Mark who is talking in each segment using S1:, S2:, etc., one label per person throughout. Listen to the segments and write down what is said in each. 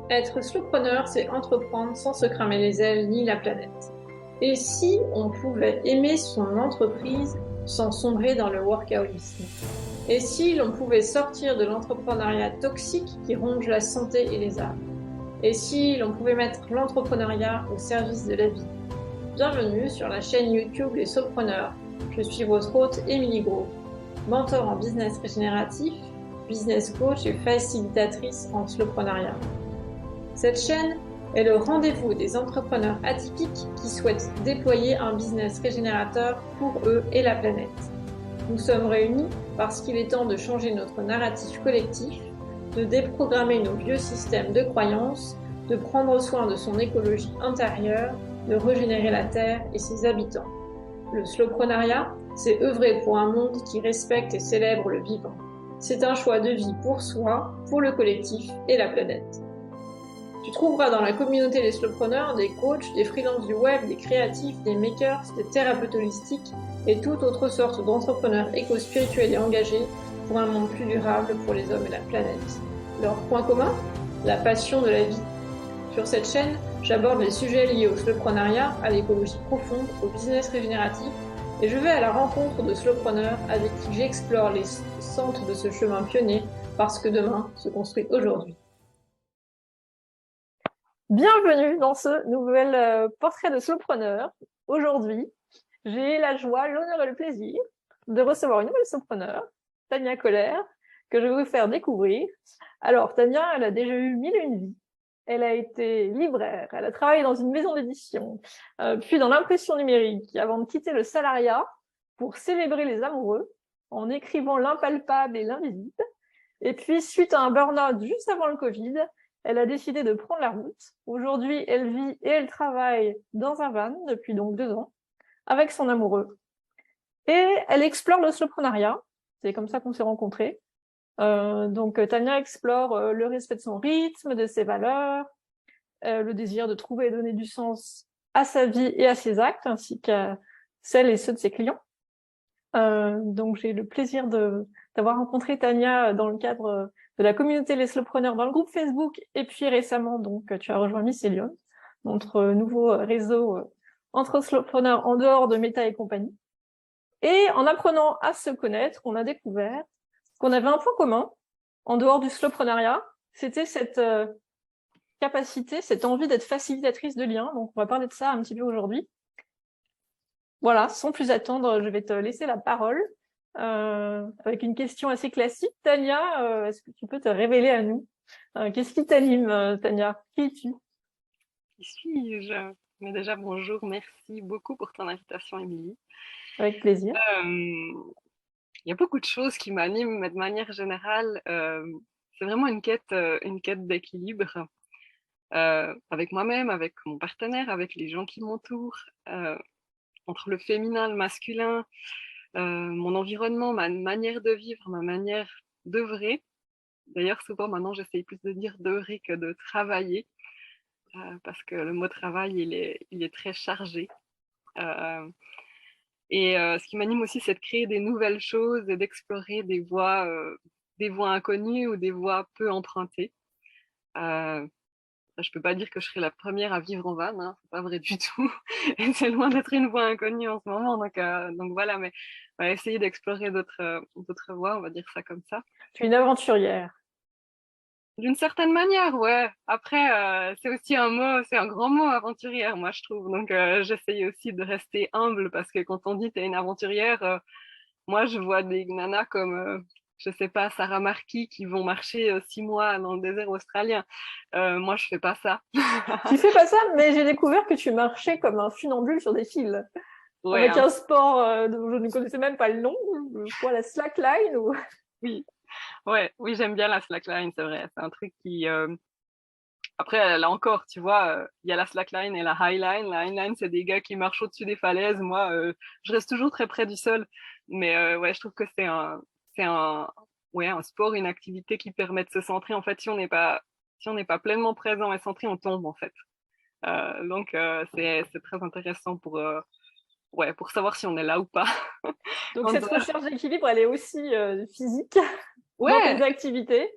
S1: Être slowpreneur, c'est entreprendre sans se cramer les ailes ni la planète. Et si on pouvait aimer son entreprise sans sombrer dans le workaholisme? Et si l'on pouvait sortir de l'entrepreneuriat toxique qui ronge la santé et les âmes? Et si l'on pouvait mettre l'entrepreneuriat au service de la vie? Bienvenue sur la chaîne YouTube Les Slowpreneurs. Je suis votre hôte Émilie Gros, mentor en business régénératif, business coach et facilitatrice en slowpreneuriat. Cette chaîne est le rendez-vous des entrepreneurs atypiques qui souhaitent déployer un business régénérateur pour eux et la planète. Nous sommes réunis parce qu'il est temps de changer notre narratif collectif, de déprogrammer nos vieux systèmes de croyances, de prendre soin de son écologie intérieure, de régénérer la Terre et ses habitants. Le slowprenariat, c'est œuvrer pour un monde qui respecte et célèbre le vivant. C'est un choix de vie pour soi, pour le collectif et la planète. Tu trouveras dans la communauté des slowpreneurs des coachs, des freelances du web, des créatifs, des makers, des thérapeutes holistiques et toute autre sorte d'entrepreneurs éco-spirituels et engagés pour un monde plus durable pour les hommes et la planète. Leur point commun? La passion de la vie. Sur cette chaîne, j'aborde les sujets liés au slowprenariat, à l'écologie profonde, au business régénératif et je vais à la rencontre de slowpreneurs avec qui j'explore les centres de ce chemin pionnier parce que demain se construit aujourd'hui. Bienvenue dans ce nouvel portrait de slowpreneur. Aujourd'hui, j'ai la joie, l'honneur et le plaisir de recevoir une nouvelle slowpreneur, Tania Koller, que je vais vous faire découvrir. Alors, Tania, elle a déjà eu mille et une vies. Elle a été libraire, elle a travaillé dans une maison d'édition, puis dans l'impression numérique, avant de quitter le salariat pour célébrer les amoureux en écrivant l'impalpable et l'invisible. Et puis, suite à un burn-out juste avant le Covid, elle a décidé de prendre la route. Aujourd'hui, elle vit et elle travaille dans un van depuis donc 2 ans avec son amoureux. Et elle explore le slowprenariat. C'est comme ça qu'on s'est rencontrés. Donc, Tania explore le respect de son rythme, de ses valeurs, le désir de trouver et donner du sens à sa vie et à ses actes, ainsi qu'à celles et ceux de ses clients. Donc, j'ai le plaisir d'avoir rencontré Tania dans le cadre de la communauté Les Slowpreneurs dans le groupe Facebook. Et puis récemment, donc, tu as rejoint Mycelium, notre nouveau réseau entre slowpreneurs en dehors de Meta et compagnie. Et en apprenant à se connaître, on a découvert qu'on avait un point commun en dehors du slowpreneuriat. C'était cette capacité, cette envie d'être facilitatrice de liens. Donc, on va parler de ça un petit peu aujourd'hui. Voilà, sans plus attendre, je vais te laisser la parole avec une question assez classique. Tania, est-ce que tu peux te révéler à nous? Qu'est-ce qui t'anime, Tania? Qui es-tu?
S2: Qui suis-je? Mais déjà, bonjour, merci beaucoup pour ton invitation, Émilie.
S1: Avec plaisir.
S2: Il y a beaucoup de choses qui m'animent, mais de manière générale, c'est vraiment une quête d'équilibre avec moi-même, avec mon partenaire, avec les gens qui m'entourent, entre le féminin, le masculin, mon environnement, ma manière de vivre, ma manière d'œuvrer. D'ailleurs, souvent maintenant, j'essaye plus de dire d'œuvrer que de travailler, parce que le mot travail, il est très chargé. Euh, ce qui m'anime aussi, c'est de créer des nouvelles choses et d'explorer des voies inconnues ou des voies peu empruntées. Euh, je peux pas dire que je serai la première à vivre en van, hein, c'est pas vrai du tout. Et c'est loin d'être une voie inconnue en ce moment, donc voilà, mais on va essayer d'explorer d'autres voies, on va dire ça comme ça.
S1: Tu es une aventurière.
S2: D'une certaine manière, ouais. Après, c'est aussi un mot, c'est un grand mot aventurière, moi je trouve. Donc j'essaye aussi de rester humble parce que quand on dit t'es une aventurière, moi je vois des nanas comme, je sais pas, Sarah Marquis qui vont marcher 6 mois dans le désert australien. Moi je fais pas ça.
S1: Tu fais pas ça, mais j'ai découvert que tu marchais comme un funambule sur des fils,
S2: Ouais,
S1: avec un sport dont je ne connaissais même pas le nom, quoi, la slackline ou...
S2: oui, ouais, oui j'aime bien la slackline, c'est vrai. C'est un truc qui, après, là encore, tu vois, il y a la slackline et la highline. La highline, c'est des gars qui marchent au-dessus des falaises. Moi, je reste toujours très près du sol. Mais ouais, je trouve que c'est ouais, un sport, une activité qui permet de se centrer. En fait, si on n'est pas pleinement présent et centré, on tombe, en fait. C'est très intéressant ouais, pour savoir si on est là ou pas.
S1: Donc
S2: On
S1: cette
S2: doit-
S1: recherche d'équilibre, elle est aussi physique dans tes
S2: Ouais,
S1: activités.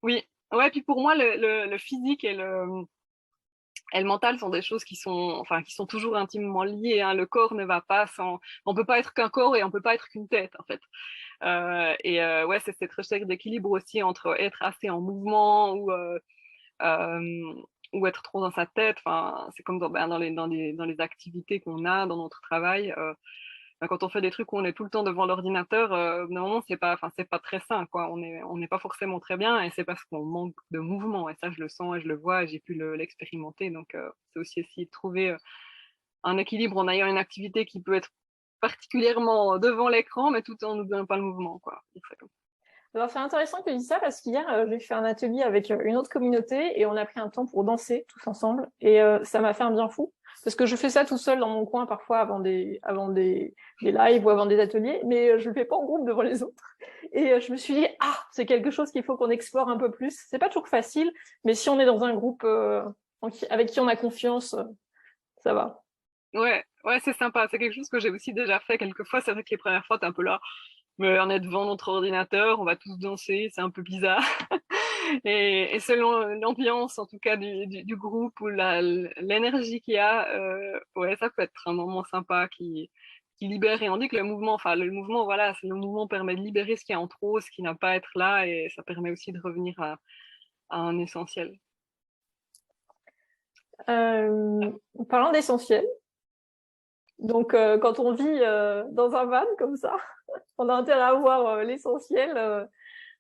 S2: oui. Ouais, puis pour moi, le physique et le mental sont des choses qui sont toujours intimement liées, hein. Le corps ne va pas sans, on peut pas être qu'un corps et on peut pas être qu'une tête, en fait. Ouais, c'est cette recherche d'équilibre aussi entre être assez en mouvement euh, ou être trop dans sa tête. Enfin, c'est comme dans les activités qu'on a, dans notre travail. Quand on fait des trucs où on est tout le temps devant l'ordinateur, normalement c'est pas très sain, quoi. On n'est pas forcément très bien, et c'est parce qu'on manque de mouvement. Et ça, je le sens et je le vois, et j'ai pu l'expérimenter. Donc, c'est aussi essayer de trouver un équilibre en ayant une activité qui peut être particulièrement devant l'écran, mais tout en n'oubliant pas le mouvement, quoi.
S1: Alors, c'est intéressant que tu dis ça parce qu'hier, j'ai fait un atelier avec une autre communauté et on a pris un temps pour danser tous ensemble. Et ça m'a fait un bien fou. Parce que je fais ça tout seul dans mon coin parfois des lives ou avant des ateliers, mais je le fais pas en groupe devant les autres. Et je me suis dit, ah, c'est quelque chose qu'il faut qu'on explore un peu plus. C'est pas toujours facile, mais si on est dans un groupe avec qui on a confiance, ça va.
S2: Ouais, ouais, c'est sympa. C'est quelque chose que j'ai aussi déjà fait quelques fois. C'est vrai que les premières fois, t'es un peu là, mais on est devant notre ordinateur, on va tous danser, c'est un peu bizarre. Et selon l'ambiance, en tout cas, du groupe ou l'énergie qu'il y a, ouais, ça peut être un moment sympa qui libère. Et on dit que le mouvement, voilà, le mouvement permet de libérer ce qui est en trop, ce qui n'a pas à être là, et ça permet aussi de revenir à un essentiel.
S1: Euh, Parlant d'essentiel, donc quand on vit dans un van comme ça, on a intérêt à avoir l'essentiel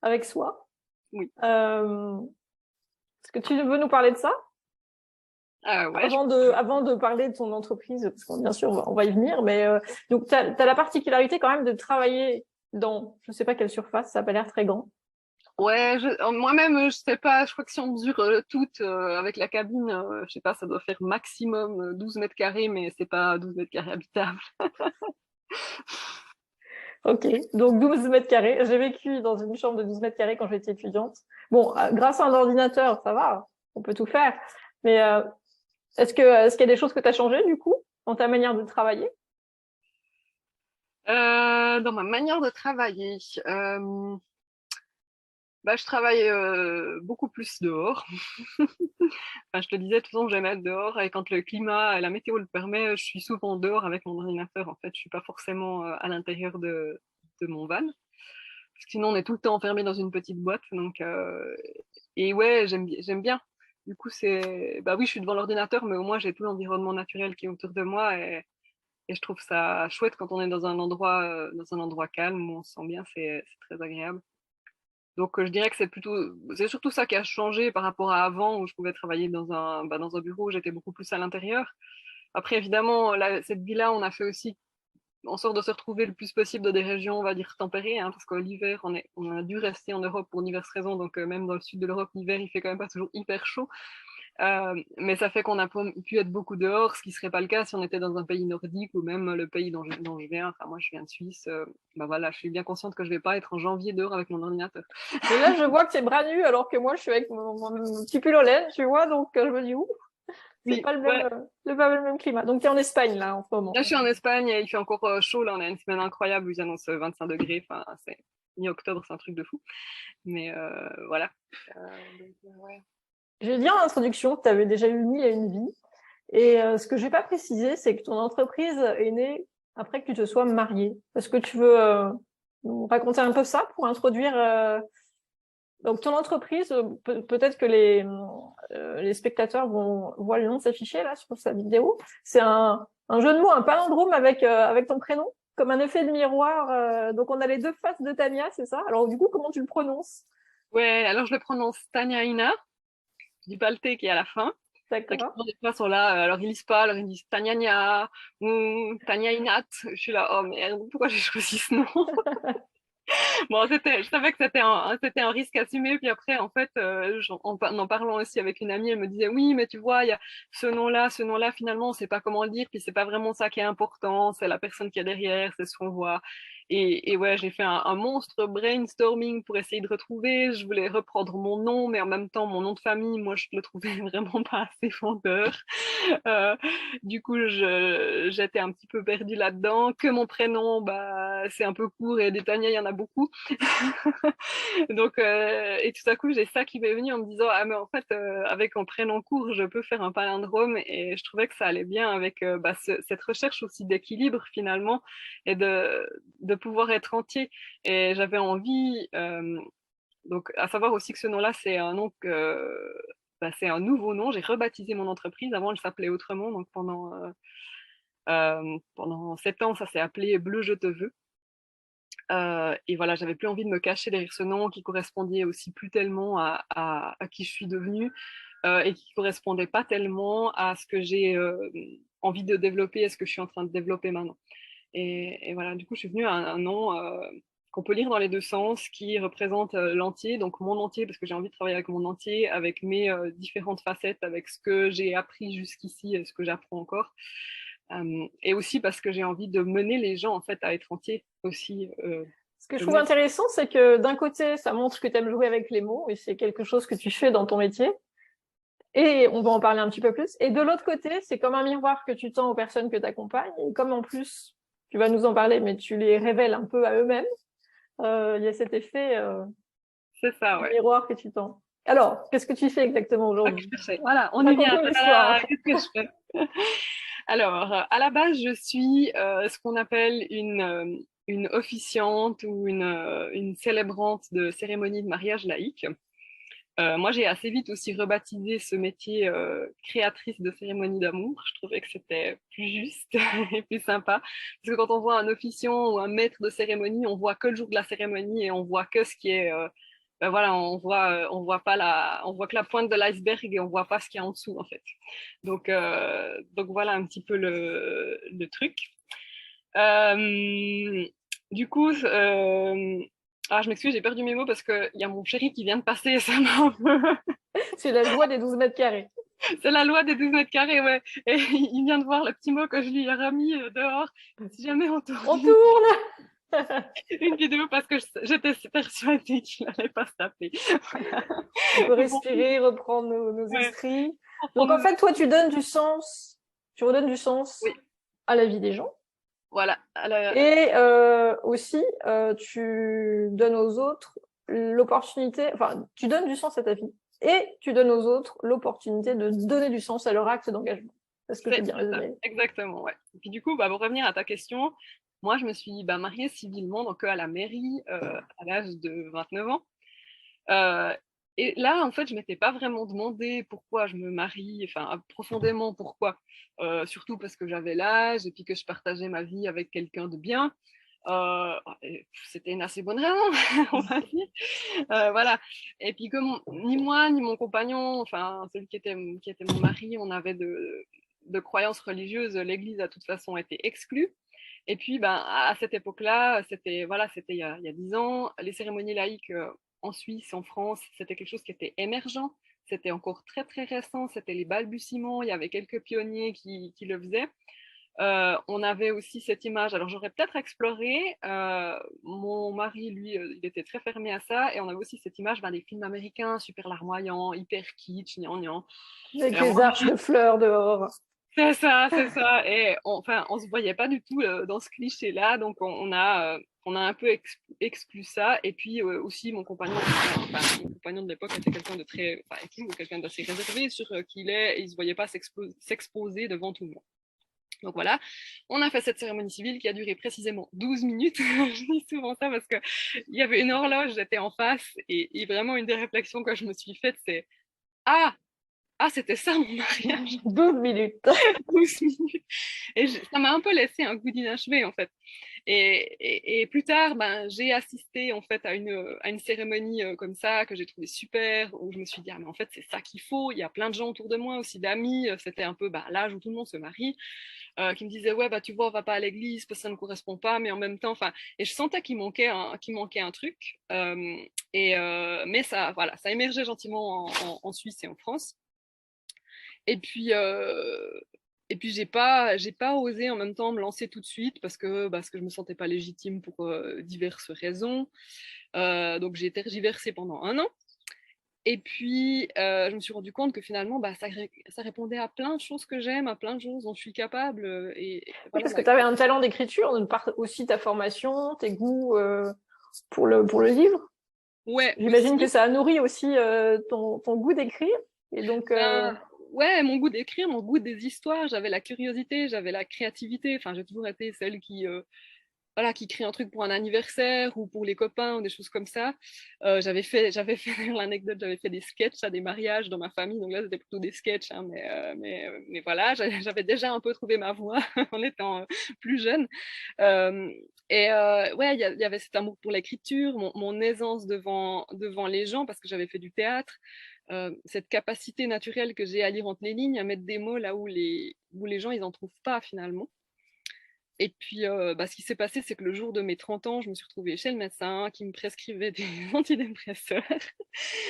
S1: avec soi.
S2: Oui.
S1: Est-ce que tu veux nous parler de ça
S2: Ouais,
S1: avant de parler de ton entreprise, parce que bien sûr on va y venir, mais donc tu as la particularité quand même de travailler dans, je sais pas quelle surface, ça a pas l'air très grand.
S2: Ouais, moi-même, je sais pas, je crois que si on mesure toutes avec la cabine, je sais pas, ça doit faire maximum 12 mètres carrés, mais c'est pas 12 mètres carrés habitables.
S1: Ok, donc 12 mètres carrés. J'ai vécu dans une chambre de 12 mètres carrés quand j'étais étudiante. Bon, grâce à un ordinateur, ça va, on peut tout faire. Mais est-ce qu'il y a des choses que tu as changées du coup dans ta manière de travailler?
S2: Dans ma manière de travailler, bah, je travaille beaucoup plus dehors. Enfin, je te disais, de toute façon, j'aime être dehors et quand le climat et la météo le permet, je suis souvent dehors avec mon ordinateur. En fait, je suis pas forcément à l'intérieur de mon van. Parce que sinon, on est tout le temps enfermé dans une petite boîte. Donc, et ouais, j'aime bien. Du coup, bah oui, je suis devant l'ordinateur, mais au moins, j'ai tout l'environnement naturel qui est autour de moi et je trouve ça chouette quand on est dans un endroit calme où on se sent bien, c'est très agréable. Donc, je dirais que c'est surtout ça qui a changé par rapport à avant où je pouvais travailler dans un bureau où j'étais beaucoup plus à l'intérieur. Après, évidemment, cette vie-là, on a fait aussi en sorte de se retrouver le plus possible dans des régions, on va dire, tempérées, hein, parce que l'hiver, on a dû rester en Europe pour diverses raisons. Donc, même dans le sud de l'Europe, l'hiver, il fait quand même pas toujours hyper chaud. Mais ça fait qu'on a pu être beaucoup dehors, ce qui serait pas le cas si on était dans un pays nordique ou même le pays dont je viens. Enfin, moi, je viens de Suisse. Bah voilà, je suis bien consciente que je vais pas être en janvier dehors avec mon ordinateur.
S1: Mais là, je vois que c'est bras nu, alors que moi, je suis avec mon petit pull en laine, tu vois, donc je me dis, ouh, c'est
S2: Oui,
S1: pas le même,
S2: ouais.
S1: pas le même climat. Donc, tu es en Espagne, là, en ce moment.
S2: Là, je suis en Espagne et il fait encore chaud. Là, on a une semaine incroyable où ils annoncent 25 degrés. Enfin, c'est mi-octobre, c'est un truc de fou. Mais voilà. Ouais.
S1: J'ai dit en introduction que tu avais déjà eu 1001 vies. Et ce que j'ai pas précisé, c'est que ton entreprise est née après que tu te sois mariée. Est-ce que tu veux nous raconter un peu ça pour introduire donc ton entreprise, peut-être que les spectateurs vont voir le nom s'afficher là sur sa vidéo. C'est un jeu de mots, un palindrome avec ton prénom, comme un effet de miroir. Donc on a les deux faces de Tania, c'est ça? Alors du coup, comment tu le prononces?
S2: Ouais, alors je le prononce Taniaina. Je dis pas le T qui est à la fin. Donc,
S1: D'accord.
S2: les fois sont là, alors ils lisent pas, alors ils disent Taniania ou Taniainat. Je suis là, oh merde, pourquoi j'ai choisi ce nom? Bon, je savais que c'était un risque assumé. Puis après, en fait, en parlant aussi avec une amie, elle me disait, oui, mais tu vois, il y a ce nom-là, finalement, on sait pas comment le dire. Puis c'est pas vraiment ça qui est important. C'est la personne qui est derrière, c'est ce qu'on voit. et ouais, j'ai fait un monstre brainstorming pour essayer de retrouver. Je voulais reprendre mon nom, mais en même temps, mon nom de famille, moi, je le trouvais vraiment pas assez vendeur. Euh, du coup, j'étais un petit peu perdue là-dedans. Que mon prénom, bah, c'est un peu court et des Tania, il y en a beaucoup. Donc, et tout à coup, j'ai ça qui m'est venu en me disant, ah, mais en fait, avec un prénom court, je peux faire un palindrome. Et je trouvais que ça allait bien avec bah, cette recherche aussi d'équilibre finalement et de pouvoir être entier. Et j'avais envie, donc, à savoir aussi que ce nom-là, c'est un nom que, bah, c'est un nouveau nom. J'ai rebaptisé mon entreprise. Avant, elle s'appelait autrement. Donc, pendant 7 ans, ça s'est appelé Bleu, je te veux. Et voilà, j'avais plus envie de me cacher derrière ce nom qui correspondait aussi plus tellement à qui je suis devenue et qui correspondait pas tellement à ce que j'ai envie de développer et ce que je suis en train de développer maintenant. Et voilà, du coup, je suis venue à un nom qu'on peut lire dans les deux sens, qui représente l'entier, donc mon entier, parce que j'ai envie de travailler avec mon entier, avec mes différentes facettes, avec ce que j'ai appris jusqu'ici et ce que j'apprends encore. Et aussi parce que j'ai envie de mener les gens en fait à être entiers aussi.
S1: Ce que je trouve intéressant, c'est que d'un côté, ça montre que tu aimes jouer avec les mots et c'est quelque chose que tu fais dans ton métier. Et on va en parler un petit peu plus. Et de l'autre côté, c'est comme un miroir que tu tends aux personnes que tu accompagnes. Et comme en plus, tu vas nous en parler, mais tu les révèles un peu à eux-mêmes, il y a cet effet
S2: c'est ça, ouais.
S1: miroir que tu tends. Alors, qu'est-ce que tu fais exactement aujourd'hui?
S2: Voilà, on y vient.
S1: Raconte-nous l'histoire.
S2: Qu'est-ce que je fais? Alors, à la base, je suis ce qu'on appelle une officiante ou une célébrante de cérémonie de mariage laïque. Moi, j'ai assez vite aussi rebaptisé ce métier créatrice de cérémonie d'amour. Je trouvais que c'était plus juste et plus sympa. Parce que quand on voit un officiant ou un maître de cérémonie, on voit que le jour de la cérémonie et on voit que ce qui est... ben voilà, on voit pas on voit que la pointe de l'iceberg et on voit pas ce qu'il y a en dessous, en fait. Donc voilà un petit peu le truc. Euh, du coup, je m'excuse, j'ai perdu mes mots parce qu'il y a mon chéri qui vient de passer et ça m'a un peu...
S1: C'est la loi des 12 mètres carrés.
S2: C'est la loi des 12 mètres carrés, ouais. Et il vient de voir le petit mot que je lui ai remis dehors. Si jamais on tourne,
S1: On tourne.
S2: une vidéo parce que j'étais persuadée qu'il n'allait pas se taper. Voilà.
S1: On peut respirer, reprendre nos
S2: Ouais.
S1: esprits. Donc en fait, toi, tu redonnes du sens
S2: Oui.
S1: à la vie des gens.
S2: Voilà.
S1: Et aussi, tu donnes aux autres l'opportunité, enfin, tu donnes du sens à ta vie. Et tu donnes aux autres l'opportunité de donner du sens à leur acte d'engagement. Est-ce que c'est bien résumé?
S2: Exactement, ouais. Et puis du coup, pour revenir à ta question, moi, je me suis mariée civilement donc à la mairie à l'âge de 29 ans. Euh, et là, en fait, je m'étais pas vraiment demandé pourquoi je me marie, enfin, profondément pourquoi. Surtout parce que j'avais l'âge et puis que je partageais ma vie avec quelqu'un de bien. C'était une assez bonne raison, on va dire. Voilà. Et puis, comme ni moi, ni mon compagnon, enfin, celui qui était mon mari, on avait de croyances religieuses, l'Église a de toute façon été exclue. Et puis, à cette époque-là, c'était il y a 10 ans, les cérémonies laïques en Suisse, en France, c'était quelque chose qui était émergent. C'était encore très, très récent. C'était les balbutiements. Il y avait quelques pionniers qui le faisaient. On avait aussi cette image. Alors, j'aurais peut-être exploré. Mon mari, lui, il était très fermé à ça. Et on avait aussi cette image des films américains, super larmoyants, hyper kitsch, gnangnan.
S1: Avec les arches de fleurs dehors.
S2: C'est ça, c'est ça. Et on se voyait pas du tout dans ce cliché-là. Donc, on a un peu exclu ça. Et puis aussi, mon compagnon de l'époque était quelqu'un de très, enfin, toujours quelqu'un d'assez réservé sur qui il est. Et il se voyait pas s'exposer devant tout le monde. Donc voilà, on a fait cette cérémonie civile qui a duré précisément 12 minutes. Je dis souvent ça parce qu'il y avait une horloge, j'étais en face, et vraiment une des réflexions que je me suis faites, c'est Ah, c'était ça mon mariage.
S1: 12 minutes.
S2: 12 minutes. Et ça m'a un peu laissé un goût d'inachevé en fait. Et plus tard, j'ai assisté en fait à une cérémonie comme ça que j'ai trouvé super, où je me suis dit, ah, mais en fait, c'est ça qu'il faut. Il y a plein de gens autour de moi, aussi d'amis. C'était un peu l'âge où tout le monde se marie, qui me disaient, ouais, tu vois, on va pas à l'église parce que ça ne correspond pas, mais en même temps, enfin, et je sentais qu'il manquait un truc. Mais ça, voilà, ça émergeait gentiment en Suisse et en France. Et puis puis j'ai pas osé en même temps me lancer tout de suite parce que je me sentais pas légitime pour diverses raisons. Donc j'ai tergiversé pendant 1 an. Et puis je me suis rendu compte que finalement ça répondait à plein de choses que j'aime, à plein de choses dont je suis capable. Et
S1: Oui,
S2: voilà,
S1: parce que tu avais un talent d'écriture, de par aussi ta formation, tes goûts pour le livre.
S2: ouais,
S1: J'imagine que
S2: aussi.
S1: ça a nourri aussi ton goût d'écrire. Et donc,
S2: Ouais, mon goût d'écrire, mon goût des histoires, j'avais la curiosité, j'avais la créativité. Enfin, j'ai toujours été celle qui, voilà, qui crée un truc pour un anniversaire ou pour les copains ou des choses comme ça. J'avais fait l'anecdote, j'avais fait des sketchs à des mariages dans ma famille. Donc là, c'était plutôt des sketchs, hein, mais voilà, j'avais déjà un peu trouvé ma voie en étant plus jeune. Euh, ouais, il y avait cet amour pour l'écriture, mon aisance devant les gens parce que j'avais fait du théâtre. Cette capacité naturelle que j'ai à lire entre les lignes, à mettre des mots là où les gens ils en trouvent pas finalement. Et puis, ce qui s'est passé, c'est que le jour de mes 30 ans, je me suis retrouvée chez le médecin qui me prescrivait des antidépresseurs.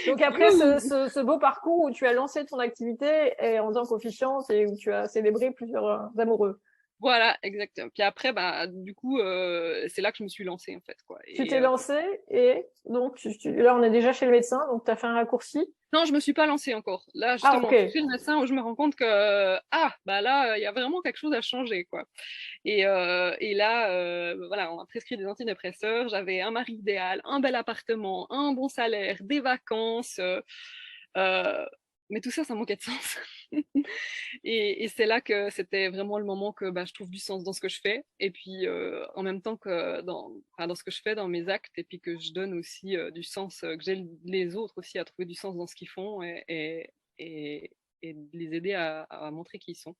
S1: donc après ce beau parcours où tu as lancé ton activité et en tant qu'officiante et où tu as célébré plusieurs amoureux.
S2: Voilà, exactement. Puis après, du coup, c'est là que je me suis lancée, en fait, quoi.
S1: Tu
S2: Et
S1: t'es lancé et donc là on est déjà chez le médecin, donc tu as fait un raccourci.
S2: non, je me suis pas lancée encore. Là,
S1: Ah
S2: justement,
S1: ok.
S2: je suis chez le médecin où je me rends compte que, là, il y a vraiment quelque chose à changer, quoi. Et là, voilà, on m'a prescrit des antidépresseurs. J'avais un mari idéal, un bel appartement, un bon salaire, des vacances. Euh, mais tout ça, ça manquait de sens. Et c'est là que c'était vraiment le moment que je trouve du sens dans ce que je fais. Et puis, en même temps que dans ce que je fais, dans mes actes, et puis que je donne aussi du sens, que j'aide les autres aussi à trouver du sens dans ce qu'ils font et, et de les aider à montrer qui ils sont.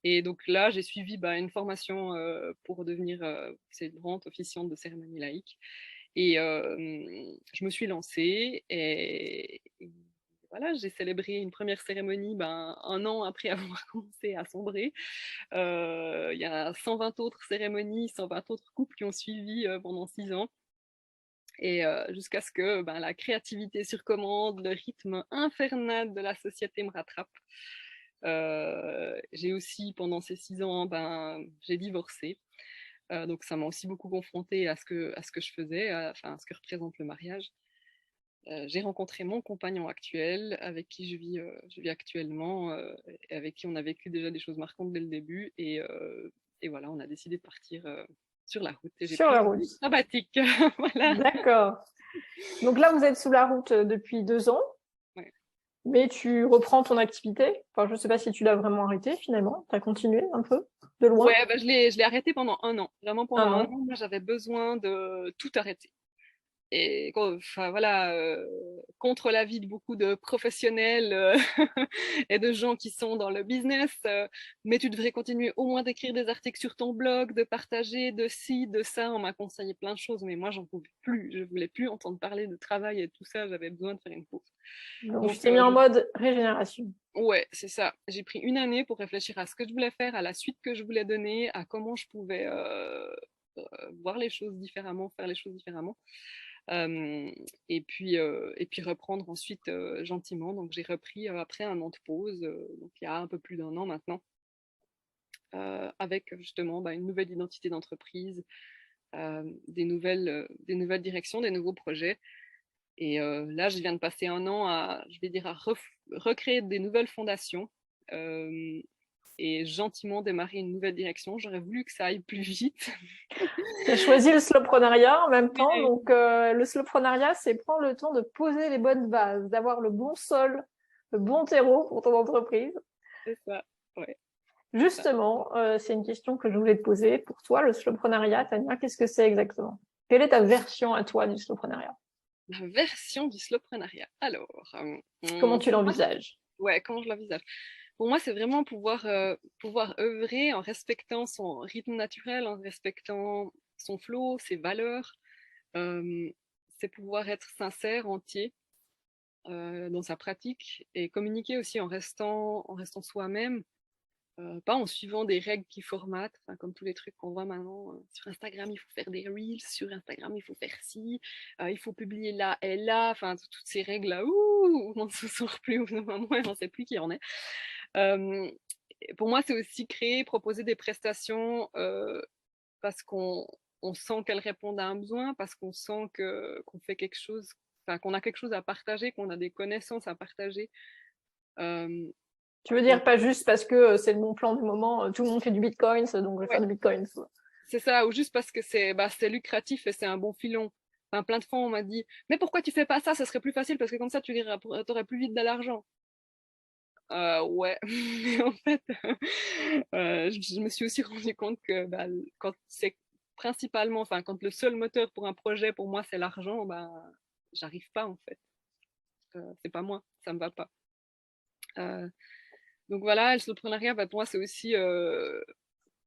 S2: Et donc là, j'ai suivi une formation pour devenir célébrante, officiante de cérémonie laïque. Et je me suis lancée et voilà, j'ai célébré une première cérémonie 1 an après avoir commencé à sombrer. Il y a 120 autres cérémonies, 120 autres couples qui ont suivi pendant 6 ans. Et jusqu'à ce que la créativité sur commande, le rythme infernal de la société me rattrape. J'ai aussi, pendant ces 6 ans, j'ai divorcé. Donc ça m'a aussi beaucoup confrontée à ce que je faisais, à ce que représente le mariage. J'ai rencontré mon compagnon actuel, avec qui je vis actuellement, et avec qui on a vécu déjà des choses marquantes dès le début. Et voilà, on a décidé de partir sur la route. Et j'ai
S1: Sur
S2: pris
S1: la
S2: une
S1: route.
S2: année sabbatique. Voilà.
S1: D'accord. Donc là vous êtes sous la route depuis 2 ans.
S2: Ouais.
S1: Mais tu reprends ton activité. Enfin, je ne sais pas si tu l'as vraiment arrêté finalement. Tu as continué un peu, de loin.
S2: Ouais, je l'ai arrêté pendant 1 an. Vraiment pendant
S1: Un
S2: un
S1: an.
S2: an, moi j'avais besoin de tout arrêter. Et enfin voilà, contre l'avis de beaucoup de professionnels et de gens qui sont dans le business, mais tu devrais continuer au moins d'écrire des articles sur ton blog, de partager de ci, de ça. On m'a conseillé plein de choses, mais moi j'en pouvais plus. Je voulais plus entendre parler de travail et tout ça. J'avais besoin de faire une pause.
S1: Donc tu
S2: Donc
S1: t'es mis en mode régénération.
S2: ouais, c'est ça. J'ai pris une année pour réfléchir à ce que je voulais faire, à la suite que je voulais donner, à comment je pouvais voir les choses différemment, faire les choses différemment. Et puis reprendre ensuite gentiment. Donc j'ai repris après 1 an de pause, donc il y a un peu plus d'1 an maintenant, avec justement une nouvelle identité d'entreprise, des nouvelles directions, des nouveaux projets. Et là, je viens de passer 1 an je vais dire, à recréer des nouvelles fondations. euh, et gentiment démarrer une nouvelle direction. J'aurais voulu que ça aille plus vite.
S1: Tu as choisi le slowprenariat en même temps.
S2: Mais
S1: Donc le slowprenariat, c'est prendre le temps de poser les bonnes bases, d'avoir le bon sol, le bon terreau pour ton entreprise.
S2: c'est ça, ouais, c'est ça.
S1: Justement, c'est une question que je voulais te poser. Pour toi, le slowprenariat, Tania, qu'est-ce que c'est exactement? Quelle est ta version à toi du slowprenariat?
S2: La version du slowprenariat. Alors,
S1: Comment tu
S2: pour moi,
S1: l'envisages?
S2: ouais, comment je l'envisage? Pour moi, c'est vraiment pouvoir œuvrer en respectant son rythme naturel, en respectant son flow, ses valeurs. Euh, c'est pouvoir être sincère, entier dans sa pratique et communiquer aussi en restant soi-même. Pas en suivant des règles qui formatent, comme tous les trucs qu'on voit maintenant. Sur Instagram, il faut faire des reels, sur Instagram, il faut faire ci, il faut publier là et là, toutes ces règles-là, ouh, on ne se sort plus au bout d'un moment et on ne sait plus qui en est. Euh, pour moi, c'est aussi créer, proposer des prestations parce qu'on sent qu'elles répondent à un besoin, parce qu'on sent qu'on fait quelque chose, enfin, qu'on a quelque chose à partager, qu'on a des connaissances à partager. Euh,
S1: Tu veux
S2: donc,
S1: dire pas juste parce que c'est le bon plan du moment, tout le monde fait du bitcoin, donc je vais faire
S2: ouais,
S1: du bitcoin.
S2: c'est ça, ou juste parce que c'est lucratif et c'est un bon filon. Enfin, plein de fois, on m'a dit, mais pourquoi tu fais pas ça? Ça serait plus facile parce que comme ça, tu aurais plus vite de l'argent. Ouais, mais en fait, je me suis aussi rendu compte que quand c'est principalement, enfin, quand le seul moteur pour un projet, pour moi, c'est l'argent, j'arrive pas en fait. C'est pas moi, ça me va pas. Euh, donc voilà, le soloprenariat, pour moi, c'est aussi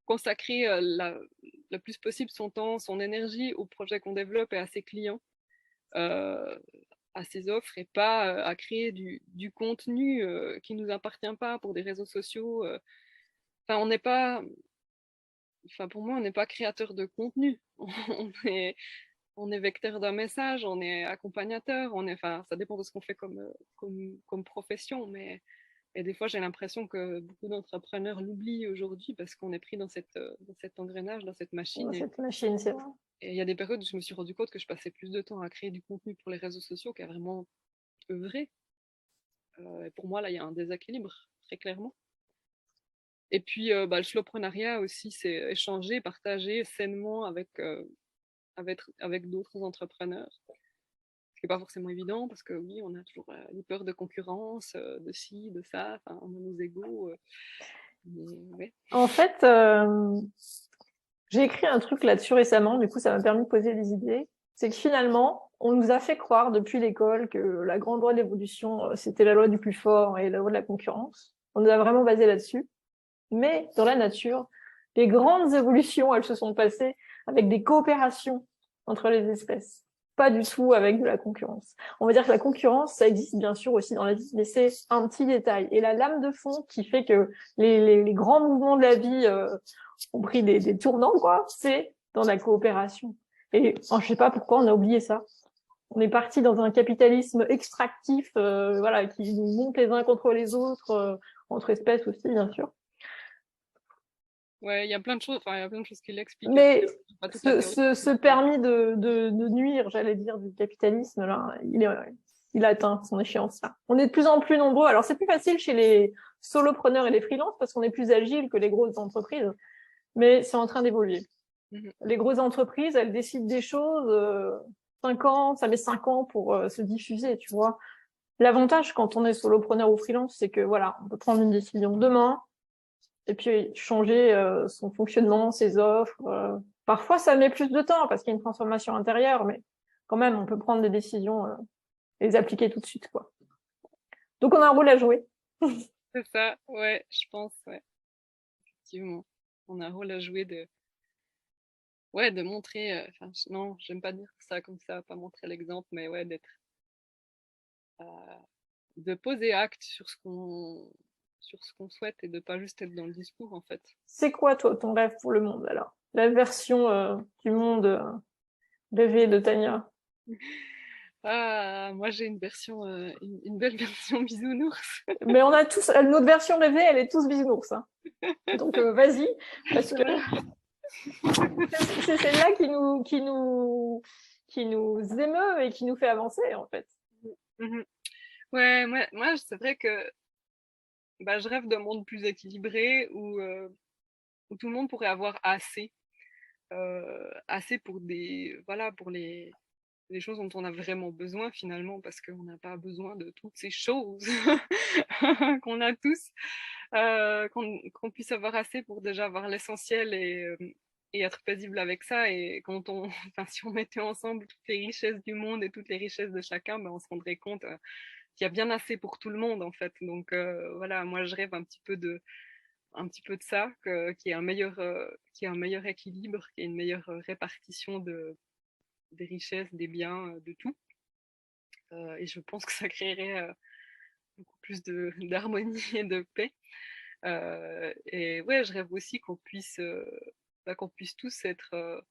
S2: consacrer le plus possible son temps, son énergie au projet qu'on développe et à ses clients, euh, à ses offres et pas à créer du contenu qui nous appartient pas pour des réseaux sociaux. Enfin, on n'est pas, enfin, pour moi, on n'est pas créateur de contenu. on est, on est vecteur d'un message, on est accompagnateur, enfin, ça dépend de ce qu'on fait comme profession, mais et des fois, j'ai l'impression que beaucoup d'entrepreneurs l'oublient aujourd'hui parce qu'on est pris dans cet engrenage, dans cette machine.
S1: Cette machine, c'est vrai.
S2: Et il y a des périodes où je me suis rendu compte que je passais plus de temps à créer du contenu pour les réseaux sociaux qu'à vraiment œuvrer. Et pour moi, là, il y a un déséquilibre, très clairement. Et puis, le slowpreneuriat aussi, c'est échanger, partager sainement avec d'autres entrepreneurs. Ce qui n'est pas forcément évident parce que oui, on a toujours les peurs de concurrence, de ci, de ça, enfin, on a nos égos. Mais ouais.
S1: En fait, j'ai écrit un truc là-dessus récemment, du coup ça m'a permis de poser des idées. C'est que finalement, on nous a fait croire depuis l'école que la grande loi de l'évolution, c'était la loi du plus fort et la loi de la concurrence. On nous a vraiment basé là-dessus. Mais dans la nature, les grandes évolutions, elles se sont passées avec des coopérations entre les espèces, pas du tout avec de la concurrence. On va dire que la concurrence, ça existe bien sûr aussi dans la vie, mais c'est un petit détail. Et la lame de fond qui fait que les grands mouvements de la vie ont pris des tournants, quoi, c'est dans la coopération. Et je sais pas pourquoi on a oublié ça. On est parti dans un capitalisme extractif, voilà, qui nous monte les uns contre les autres, entre espèces aussi, bien sûr.
S2: Ouais, il y a plein de choses, enfin, il y a plein de choses qui l'expliquent. Après,
S1: Mais
S2: pas toute la théorie.
S1: ce permis de nuire, j'allais dire, du capitalisme, là, il atteint son échéance, là. On est de plus en plus nombreux. Alors, c'est plus facile chez les solopreneurs et les freelances parce qu'on est plus agile que les grosses entreprises, mais c'est en train d'évoluer.
S2: Mhm.
S1: Les grosses entreprises, elles décident des choses, 5 ans, ça met 5 ans pour se diffuser, tu vois. L'avantage quand on est solopreneur ou freelance, c'est que voilà, on peut prendre une décision demain, et puis changer son fonctionnement, ses offres. Parfois, ça met plus de temps parce qu'il y a une transformation intérieure, mais quand même, on peut prendre des décisions et les appliquer tout de suite, quoi. Donc, on a un rôle à jouer.
S2: C'est ça, ouais, je pense, ouais, effectivement. On a un rôle à jouer ouais, de montrer, enfin, non, j'aime pas dire ça comme ça, pas montrer l'exemple, mais ouais, euh, de poser acte sur ce qu'on souhaite et de pas juste être dans le discours, en fait.
S1: C'est quoi, toi, ton rêve pour le monde, alors? La version du monde rêvé de Tania.
S2: Ah, moi j'ai une version, une belle version bisounours.
S1: Mais on a tous, notre version rêvée, elle est tous bisounours, hein. Donc, vas-y, parce que c'est celle-là qui nous émeut et qui nous fait avancer, en fait.
S2: Mhm. Ouais, moi c'est vrai que je rêve d'un monde plus équilibré où tout le monde pourrait avoir assez pour voilà, pour les choses dont on a vraiment besoin finalement, parce qu'on n'a pas besoin de toutes ces choses qu'on a tous, qu'on puisse avoir assez pour déjà avoir l'essentiel et être paisible avec ça. Et enfin, si on mettait ensemble toutes les richesses du monde et toutes les richesses de chacun, on se rendrait compte qu'il y a bien assez pour tout le monde en fait. Donc voilà, moi je rêve un petit peu de ça, qu'il y ait un meilleur équilibre, qu'il y ait une meilleure répartition des richesses, des biens, de tout. Et je pense que ça créerait beaucoup plus d'harmonie et de paix. Et ouais, je rêve aussi qu'on puisse tous être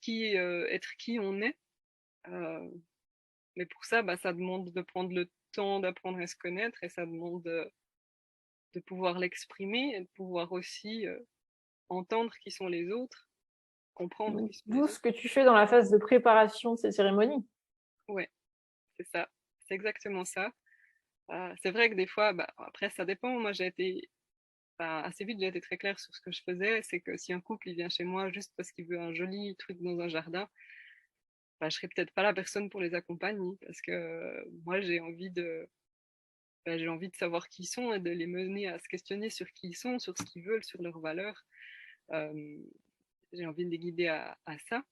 S2: qui on est. Euh, mais pour ça, ça demande de prendre le temps d'apprendre à se connaître et ça demande de pouvoir l'exprimer et de pouvoir aussi entendre qui sont les autres, comprendre qui sont les
S1: D'où ce
S2: autres.
S1: que tu fais dans la phase de préparation de ces cérémonies.
S2: Ouais, c'est ça, c'est exactement ça. C'est vrai que des fois, bah, après ça dépend, moi j'ai été assez vite, j'ai été très claire sur ce que je faisais, c'est que si un couple il vient chez moi juste parce qu'il veut un joli truc dans un jardin, bah, je serais peut-être pas la personne pour les accompagner parce que moi j'ai envie de savoir qui ils sont et de les mener à se questionner sur qui ils sont, sur ce qu'ils veulent, sur leurs valeurs. Euh, j'ai envie de les guider à ça.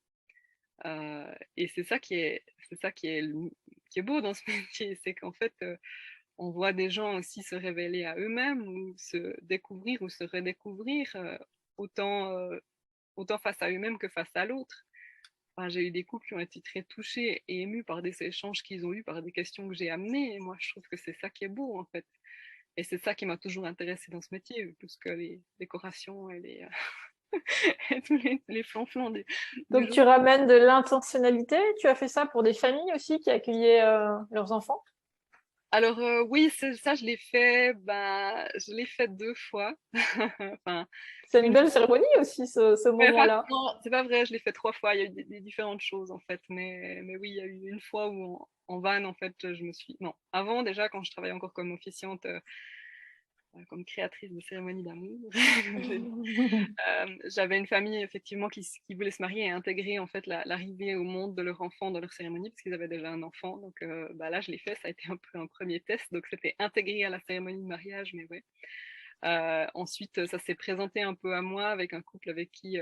S2: Et c'est ça qui est beau dans ce métier, c'est qu'en fait, on voit des gens aussi se révéler à eux-mêmes ou se découvrir ou se redécouvrir autant, euh, autant face à eux-mêmes que face à l'autre. Enfin, j'ai eu des couples qui ont été très touchés et émus par des échanges qu'ils ont eus, par des questions que j'ai amenées. Et moi, je trouve que c'est ça qui est beau, en fait. Et c'est ça qui m'a toujours intéressée dans ce métier, plus que les décorations et, et tous les flanflans du
S1: Donc
S2: jour.
S1: tu ramènes de l'intentionnalité. Tu as fait ça pour des familles aussi qui accueillaient leurs enfants.
S2: Alors oui, ça je l'ai fait 2 fois. Enfin,
S1: C'est une
S2: une
S1: belle
S2: fois.
S1: cérémonie aussi, ce
S2: Mais enfin,
S1: moment-là.
S2: non, c'est pas vrai, je l'ai fait 3 fois. Il y a eu des différentes choses en fait, mais oui, il y a eu une fois où en van en fait, je me suis. Non, avant déjà quand je travaillais encore comme officiante, comme créatrice de cérémonies d'amour, j'avais une famille effectivement qui voulait se marier et intégrer en fait l'arrivée au monde de leur enfant dans leur cérémonie parce qu'ils avaient déjà un enfant. Donc bah là, je l'ai fait, ça a été un peu un premier test. Donc c'était intégré à la cérémonie de mariage, mais ouais. Ensuite, ça s'est présenté un peu à moi avec un couple avec qui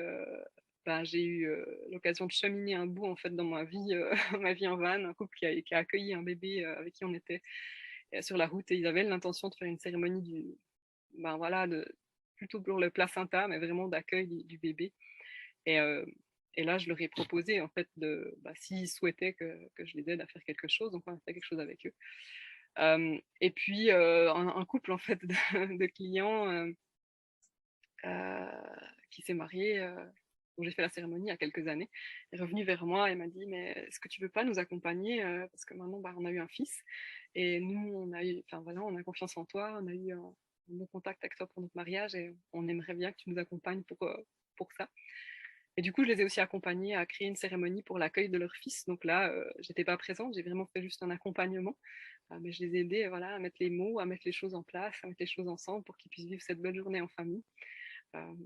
S2: bah, j'ai eu l'occasion de cheminer un bout en fait dans ma vie, ma vie en van, un couple qui a accueilli un bébé avec qui on était sur la route et ils avaient l'intention de faire une cérémonie ben voilà, plutôt pour le placenta, mais vraiment d'accueil du bébé. Et, euh, et là, je leur ai proposé en fait s'ils souhaitaient que je les aide à faire quelque chose, donc on a fait quelque chose avec eux. Et puis un couple en fait de clients euh, qui s'est marié, dont j'ai fait la cérémonie il y a quelques années, est revenu vers moi et m'a dit mais est-ce que tu veux pas nous accompagner parce que maintenant bah, on a eu un fils et nous enfin voilà, on a confiance en toi, on a eu un bon contact avec toi pour notre mariage et on aimerait bien que tu nous accompagnes pour ça. Et du coup, je les ai aussi accompagnés à créer une cérémonie pour l'accueil de leur fils. Donc là, j'étais pas présente, j'ai vraiment fait juste un accompagnement. Mais je les ai aidés voilà, à mettre les mots, à mettre les choses en place, à mettre les choses ensemble pour qu'ils puissent vivre cette belle journée en famille.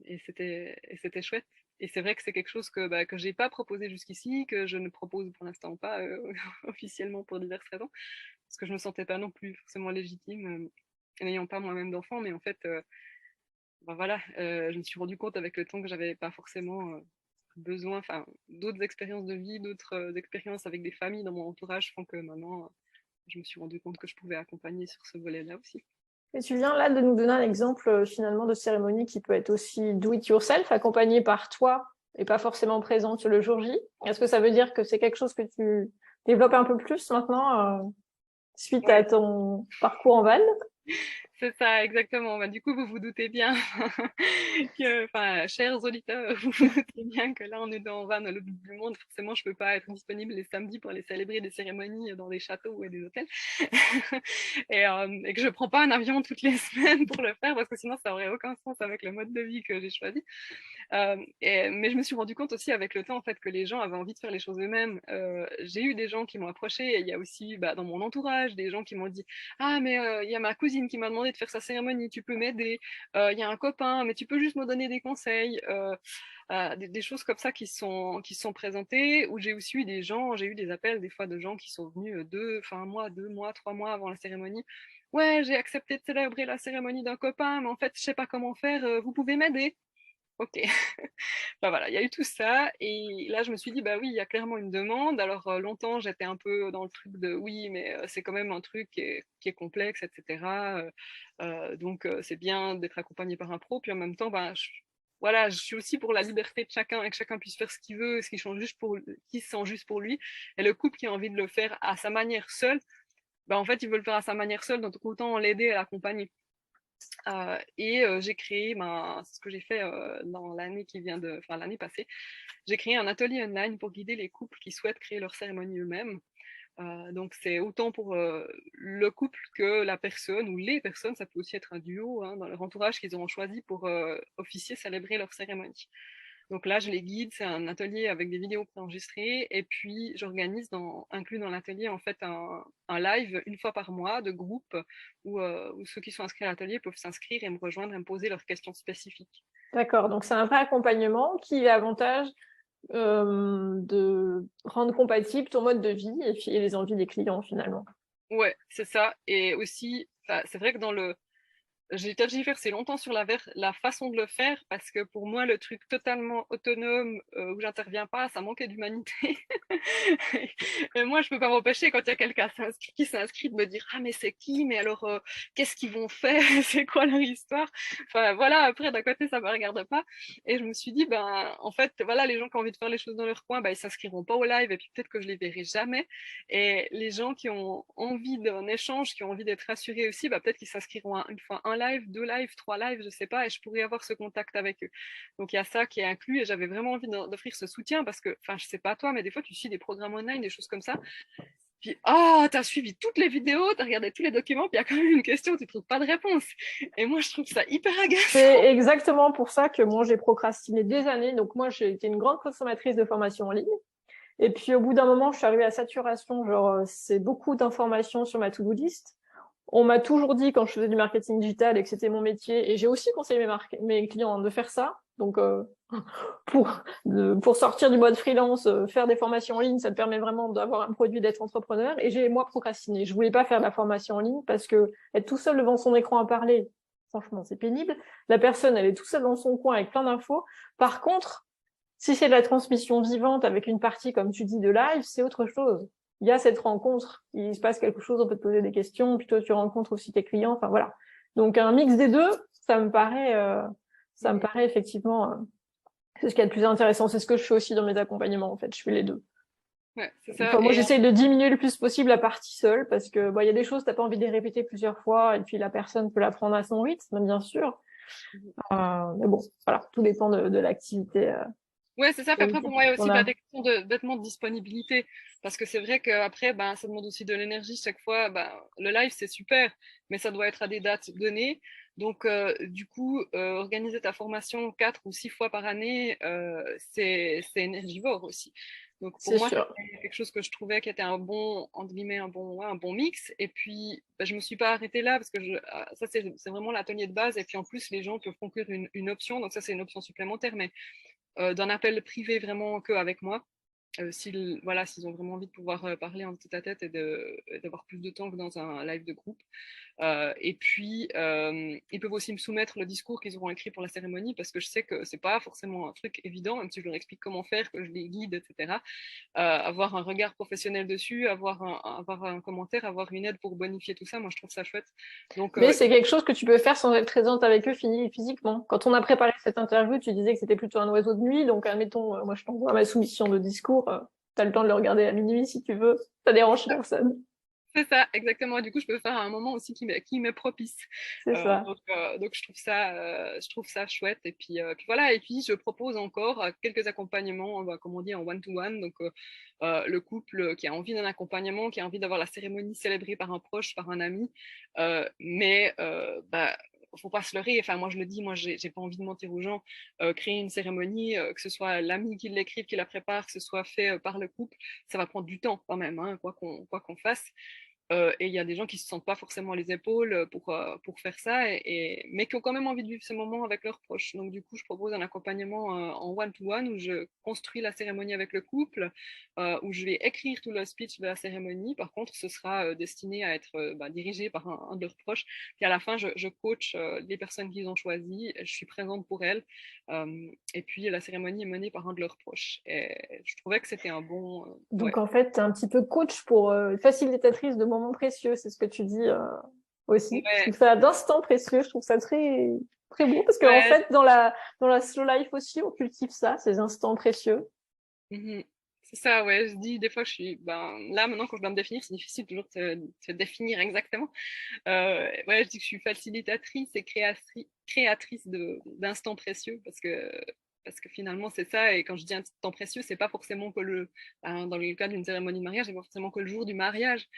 S2: Et c'était chouette. Et c'est vrai que c'est quelque chose que j'ai pas proposé jusqu'ici, que je ne propose pour l'instant pas officiellement pour diverses raisons, parce que je me sentais pas non plus forcément légitime, n'ayant pas moi-même d'enfant, mais en fait, ben voilà, je me suis rendu compte avec le temps que j'avais pas forcément besoin, enfin, d'autres expériences de vie, d'autres expériences avec des familles dans mon entourage font que maintenant, je me suis rendu compte que je pouvais accompagner sur ce volet-là aussi.
S1: Et tu viens là de nous donner un exemple finalement de cérémonie qui peut être aussi do it yourself, accompagnée par toi et pas forcément présente le jour J. Est-ce que ça veut dire que c'est quelque chose que tu développes un peu plus maintenant suite à
S2: Ouais.
S1: ton parcours en Val?
S2: C'est ça, exactement. Bah, du coup, vous vous doutez bien que, enfin, chers auditeurs, vous vous doutez bien que là, on est dans van à l'autre bout du monde. Forcément, je peux pas être disponible les samedis pour aller célébrer des cérémonies dans des châteaux et des hôtels. Et que je prends pas un avion toutes les semaines pour le faire parce que sinon, ça aurait aucun sens avec le mode de vie que j'ai choisi. Mais je me suis rendu compte aussi avec le temps en fait que les gens avaient envie de faire les choses eux-mêmes. J'ai eu des gens qui m'ont approché et il y a aussi dans mon entourage des gens qui m'ont dit ah mais il y a ma cousine qui m'a demandé de faire sa cérémonie, tu peux m'aider. Il y a un copain mais tu peux juste me donner des conseils. Des choses comme ça qui sont présentées où j'ai aussi eu j'ai eu des appels des fois de gens qui sont venus un mois, 2 mois, 3 mois avant la cérémonie. Ouais, j'ai accepté de célébrer la cérémonie d'un copain, mais en fait, je sais pas comment faire. Vous pouvez m'aider? Ok. Enfin, voilà, il y a eu tout ça. Et là, je me suis dit, bah oui, il y a clairement une demande. Alors, longtemps, j'étais un peu dans le truc de oui, mais c'est quand même un truc qui est complexe, etc. Donc, c'est bien d'être accompagné par un pro. Puis en même temps, voilà, je suis aussi pour la liberté de chacun et que chacun puisse faire ce qu'il veut, qui se sent juste pour lui. Et le couple qui a envie de le faire à sa manière seule, en fait, il veut le faire à sa manière seule, donc autant l'aider et l'accompagner. J'ai créé, c'est ce que j'ai fait dans l'année passée, j'ai créé un atelier online pour guider les couples qui souhaitent créer leur cérémonie eux-mêmes. Donc c'est autant pour le couple que la personne ou les personnes, ça peut aussi être un duo hein, dans leur entourage qu'ils auront choisi pour officier, célébrer leur cérémonie. Donc là, je les guide, c'est un atelier avec des vidéos préenregistrées et puis j'organise inclus dans l'atelier en fait un live une fois par mois de groupe où ceux qui sont inscrits à l'atelier peuvent s'inscrire et me rejoindre et me poser leurs questions spécifiques.
S1: D'accord, donc c'est un vrai accompagnement qui a l'avantage de rendre compatible ton mode de vie et les envies des clients finalement.
S2: Ouais, c'est ça. Et aussi, c'est vrai que j'ai tergiversé longtemps sur la façon de le faire parce que pour moi, le truc totalement autonome où j'interviens pas, ça manquait d'humanité. Et moi, je peux pas m'empêcher quand il y a quelqu'un qui s'inscrit de me dire ah mais c'est qui, mais alors qu'est-ce qu'ils vont faire, c'est quoi leur histoire. Enfin voilà, après d'un côté ça me regarde pas. Et je me suis dit ben en fait voilà les gens qui ont envie de faire les choses dans leur coin, ben ils s'inscriront pas au live et puis peut-être que je les verrai jamais. Et les gens qui ont envie d'un échange, qui ont envie d'être rassurés aussi, bah, peut-être qu'ils s'inscriront une fois un live, 2 lives, 3 lives, je sais pas, et je pourrais avoir ce contact avec eux. Donc il y a ça qui est inclus et j'avais vraiment envie d'offrir ce soutien parce que, enfin, je sais pas toi, mais des fois tu suis des programmes online, des choses comme ça. Puis, oh, t'as suivi toutes les vidéos, t'as regardé tous les documents, puis il y a quand même une question, tu trouves pas de réponse. Et moi, je trouve ça hyper agaçant.
S1: C'est exactement pour ça que moi j'ai procrastiné des années. Donc moi j'ai été une grande consommatrice de formations en ligne. Et puis au bout d'un moment, je suis arrivée à saturation. Genre c'est beaucoup d'informations sur ma to-do list. On m'a toujours dit quand je faisais du marketing digital et que c'était mon métier, et j'ai aussi conseillé mes clients de faire ça. Donc pour sortir du mode freelance, faire des formations en ligne, ça te permet vraiment d'avoir un produit, d'être entrepreneur. Et j'ai moi procrastiné. Je voulais pas faire de la formation en ligne parce que être tout seul devant son écran à parler, franchement, c'est pénible. La personne, elle est tout seule dans son coin avec plein d'infos. Par contre, si c'est de la transmission vivante avec une partie, comme tu dis, de live, c'est autre chose. Il y a cette rencontre, il se passe quelque chose, on peut te poser des questions, puis toi tu rencontres aussi tes clients, enfin voilà. Donc un mix des deux, ça me paraît effectivement, c'est ce qu'il y a de plus intéressant. C'est ce que je fais aussi dans mes accompagnements, en fait. Je fais les deux.
S2: Ouais, c'est ça.
S1: Enfin, moi, j'essaye de diminuer le plus possible la partie seule parce que, bon, il y a des choses, t'as pas envie de les répéter plusieurs fois et puis la personne peut l'apprendre à son rythme, bien sûr. Mais bon, voilà, tout dépend de l'activité.
S2: Ouais, c'est ça. Puis après, pour moi, il y a aussi
S1: Qu'on a.
S2: des questions de disponibilité. Parce que c'est vrai qu'après, ben, ça demande aussi de l'énergie chaque fois. Ben, le live, c'est super, mais ça doit être à des dates données. Donc, du coup, organiser ta formation 4 ou 6 fois par année, c'est énergivore aussi. Donc, pour
S1: C'est
S2: moi,
S1: sûr.
S2: c'était quelque chose que je trouvais qui était un bon, entre guillemets, un bon mix. Et puis, ben, je me suis pas arrêtée là parce que ça, c'est vraiment l'atelier de base. Et puis, en plus, les gens peuvent conclure une option. Donc, ça, c'est une option supplémentaire. Mais d'un appel privé vraiment qu'avec moi. S'ils ont vraiment envie de pouvoir parler en tête à tête et d'avoir plus de temps que dans un live de groupe. Et puis, ils peuvent aussi me soumettre le discours qu'ils auront écrit pour la cérémonie parce que je sais que c'est pas forcément un truc évident, même si je leur explique comment faire, que je les guide, etc. Avoir un regard professionnel dessus, avoir un commentaire, avoir une aide pour bonifier tout ça, moi je trouve ça chouette. Donc,
S1: Mais c'est quelque chose que tu peux faire sans être présente avec eux physiquement. Quand on a préparé cette interview, tu disais que c'était plutôt un oiseau de nuit. Donc, admettons, moi, je t'envoie ma soumission de discours. T'as le temps de le regarder à minuit si tu veux. Ça dérange personne.
S2: c'est ça, exactement. Du coup, je peux faire à un moment aussi qui m'est propice.
S1: C'est ça.
S2: Donc je trouve ça chouette. Et puis voilà. Et puis, je propose encore quelques accompagnements, comme on dit, en one-to-one. Donc, le couple qui a envie d'un accompagnement, qui a envie d'avoir la cérémonie célébrée par un proche, par un ami. Mais, bah, faut pas se leurrer. Enfin, moi, je le dis, moi, j'ai pas envie de mentir aux gens. Créer une cérémonie, que ce soit l'ami qui l'écrive, qui la prépare, que ce soit fait par le couple, ça va prendre du temps quand même, hein, quoi qu'on fasse. Et il y a des gens qui se sentent pas forcément les épaules pour faire ça, mais qui ont quand même envie de vivre ce moment avec leurs proches. Donc du coup, je propose un accompagnement en one-to-one où je construis la cérémonie avec le couple, où je vais écrire tout le speech de la cérémonie. Par contre, ce sera destiné à être dirigé par un de leurs proches. Puis à la fin, je coach les personnes qu'ils ont choisies, je suis présente pour elles. Et puis la cérémonie est menée par un de leurs proches. Et je trouvais que c'était un bon...
S1: Donc,
S2: ouais.
S1: en fait, t'es un petit peu coach pour facilitatrice de moments précieux. C'est ce que tu dis aussi. Je
S2: Ouais,
S1: trouve ça d'instants précieux. Je trouve ça très, très beau parce qu'en
S2: ouais.
S1: fait, dans la slow life aussi, on cultive ça, ces instants précieux.
S2: Mhm. C'est ça, ouais. Je dis des fois, ben, là, maintenant, quand je dois me définir, c'est difficile toujours de se définir exactement. Ouais, je dis que je suis facilitatrice et créatrice d'instants précieux parce que parce que finalement, c'est ça. Et quand je dis un temps précieux, c'est pas forcément que dans le cas d'une cérémonie de mariage, c'est pas forcément que le jour du mariage.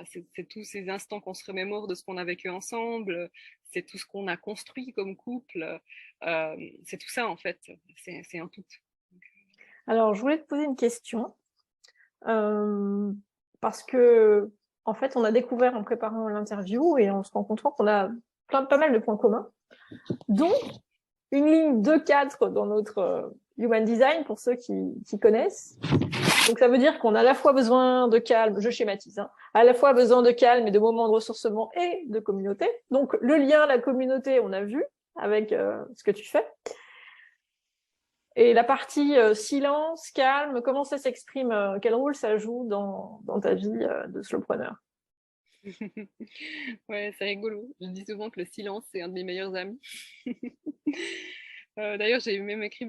S2: C'est tous ces instants qu'on se remémore de ce qu'on a vécu ensemble, c'est tout ce qu'on a construit comme couple, c'est tout ça en fait, c'est un tout.
S1: Alors, je voulais te poser une question, parce que, en fait, on a découvert en préparant l'interview et en se rencontrant qu'on a pas mal de points communs, dont une ligne 2-4 dans notre Human Design, pour ceux qui connaissent. Donc, ça veut dire qu'on a à la fois besoin de calme, je schématise, hein, à la fois besoin de calme et de moments de ressourcement et de communauté. Donc, le lien, la communauté, on a vu avec ce que tu fais. Et la partie silence, calme, comment ça s'exprime, quel rôle ça joue dans ta vie de slowpreneur?
S2: Ouais, c'est rigolo. Je dis souvent que le silence, c'est un de mes meilleurs amis. D'ailleurs, j'ai même écrit,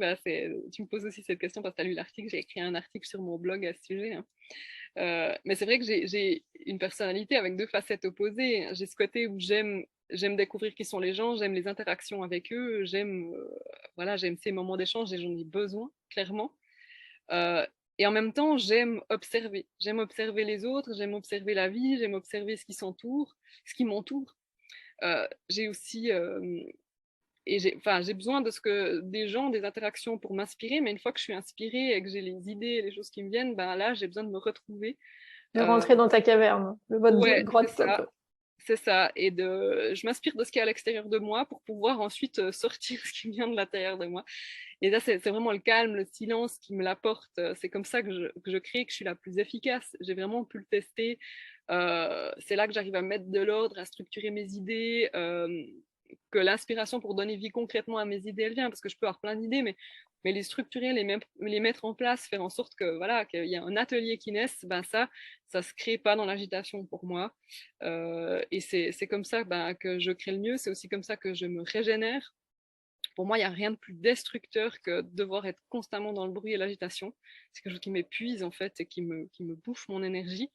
S2: tu me poses aussi cette question parce que tu as lu l'article, j'ai écrit un article sur mon blog à ce sujet. Hein. Mais c'est vrai que j'ai une personnalité avec deux facettes opposées. J'ai ce côté où j'aime découvrir qui sont les gens, j'aime les interactions avec eux, j'aime ces moments d'échange et j'en ai besoin, clairement. Et en même temps, j'aime observer. J'aime observer les autres, j'aime observer la vie, j'aime observer ce qui m'entoure. J'ai aussi et j'ai besoin des gens, des interactions pour m'inspirer, mais une fois que je suis inspirée et que j'ai les idées, les choses qui me viennent, ben là, j'ai besoin de me retrouver.
S1: De rentrer dans ta caverne, le mode
S2: Ouais,
S1: grotte top.
S2: c'est ça. Et je m'inspire de ce qui est à l'extérieur de moi pour pouvoir ensuite sortir ce qui vient de l'intérieur de moi. Et là, c'est vraiment le calme, le silence qui me l'apporte. C'est comme ça que je crée, que je suis la plus efficace. J'ai vraiment pu le tester. C'est là que j'arrive à mettre de l'ordre, à structurer mes idées, que l'inspiration pour donner vie concrètement à mes idées, elle vient, parce que je peux avoir plein d'idées, mais les structurer, les mettre en place, faire en sorte que voilà, qu'il y a un atelier qui naisse, ben ça se crée pas dans l'agitation pour moi. Et c'est comme ça que je crée le mieux. C'est aussi comme ça que je me régénère. Pour moi, il n'y a rien de plus destructeur que de devoir être constamment dans le bruit et l'agitation. C'est quelque chose qui m'épuise en fait et qui me bouffe mon énergie.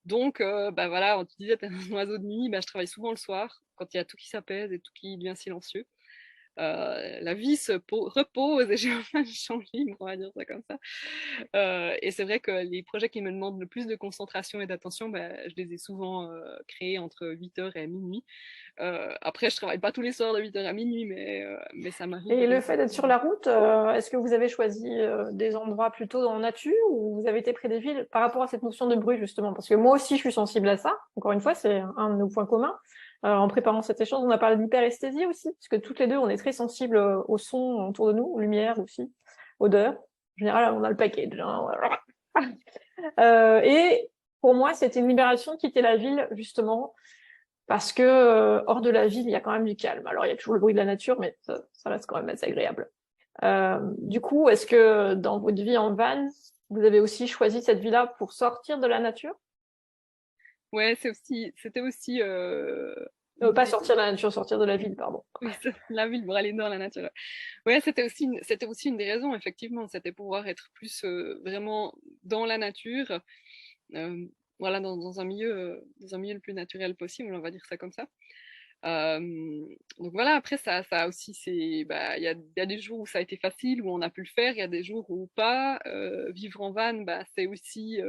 S2: Donc, voilà, on te disait, t'es un oiseau de nuit, je travaille souvent le soir, quand il y a tout qui s'apaise et tout qui devient silencieux. La vie repose et j'ai enfin le champ libre, on va dire ça comme ça. Et c'est vrai que les projets qui me demandent le plus de concentration et d'attention, je les ai souvent créés entre 8h et minuit. Après, je travaille pas tous les soirs de 8h à minuit, mais ça m'arrive.
S1: Et le fait d'être sur la route, est-ce que vous avez choisi des endroits plutôt dans la nature ou vous avez été près des villes par rapport à cette notion de bruit, justement? Parce que moi aussi, je suis sensible à ça. Encore une fois, c'est un de nos points communs. En préparant cet échange, on a parlé d'hyperesthésie aussi, parce que toutes les deux, on est très sensibles au son autour de nous, lumière aussi, odeur. En général, on a le package. Hein. Et pour moi, c'était une libération de quitter la ville, justement, parce que hors de la ville, il y a quand même du calme. Alors, il y a toujours le bruit de la nature, mais ça reste quand même assez agréable. Du coup, est-ce que dans votre vie en van, vous avez aussi choisi cette vie-là pour sortir de la nature?
S2: Ouais, c'était aussi.
S1: Pas sortir de la nature, sortir de la ville, pardon.
S2: Oui, la ville pour aller dans la nature. Ouais, c'était aussi une des raisons, effectivement. C'était pouvoir être plus vraiment dans la nature, euh, voilà, dans un milieu le plus naturel possible, on va dire ça comme ça. Euh, donc voilà, après, ça aussi, il y a des jours où ça a été facile, où on a pu le faire, il y a des jours où pas. Vivre en van, c'est aussi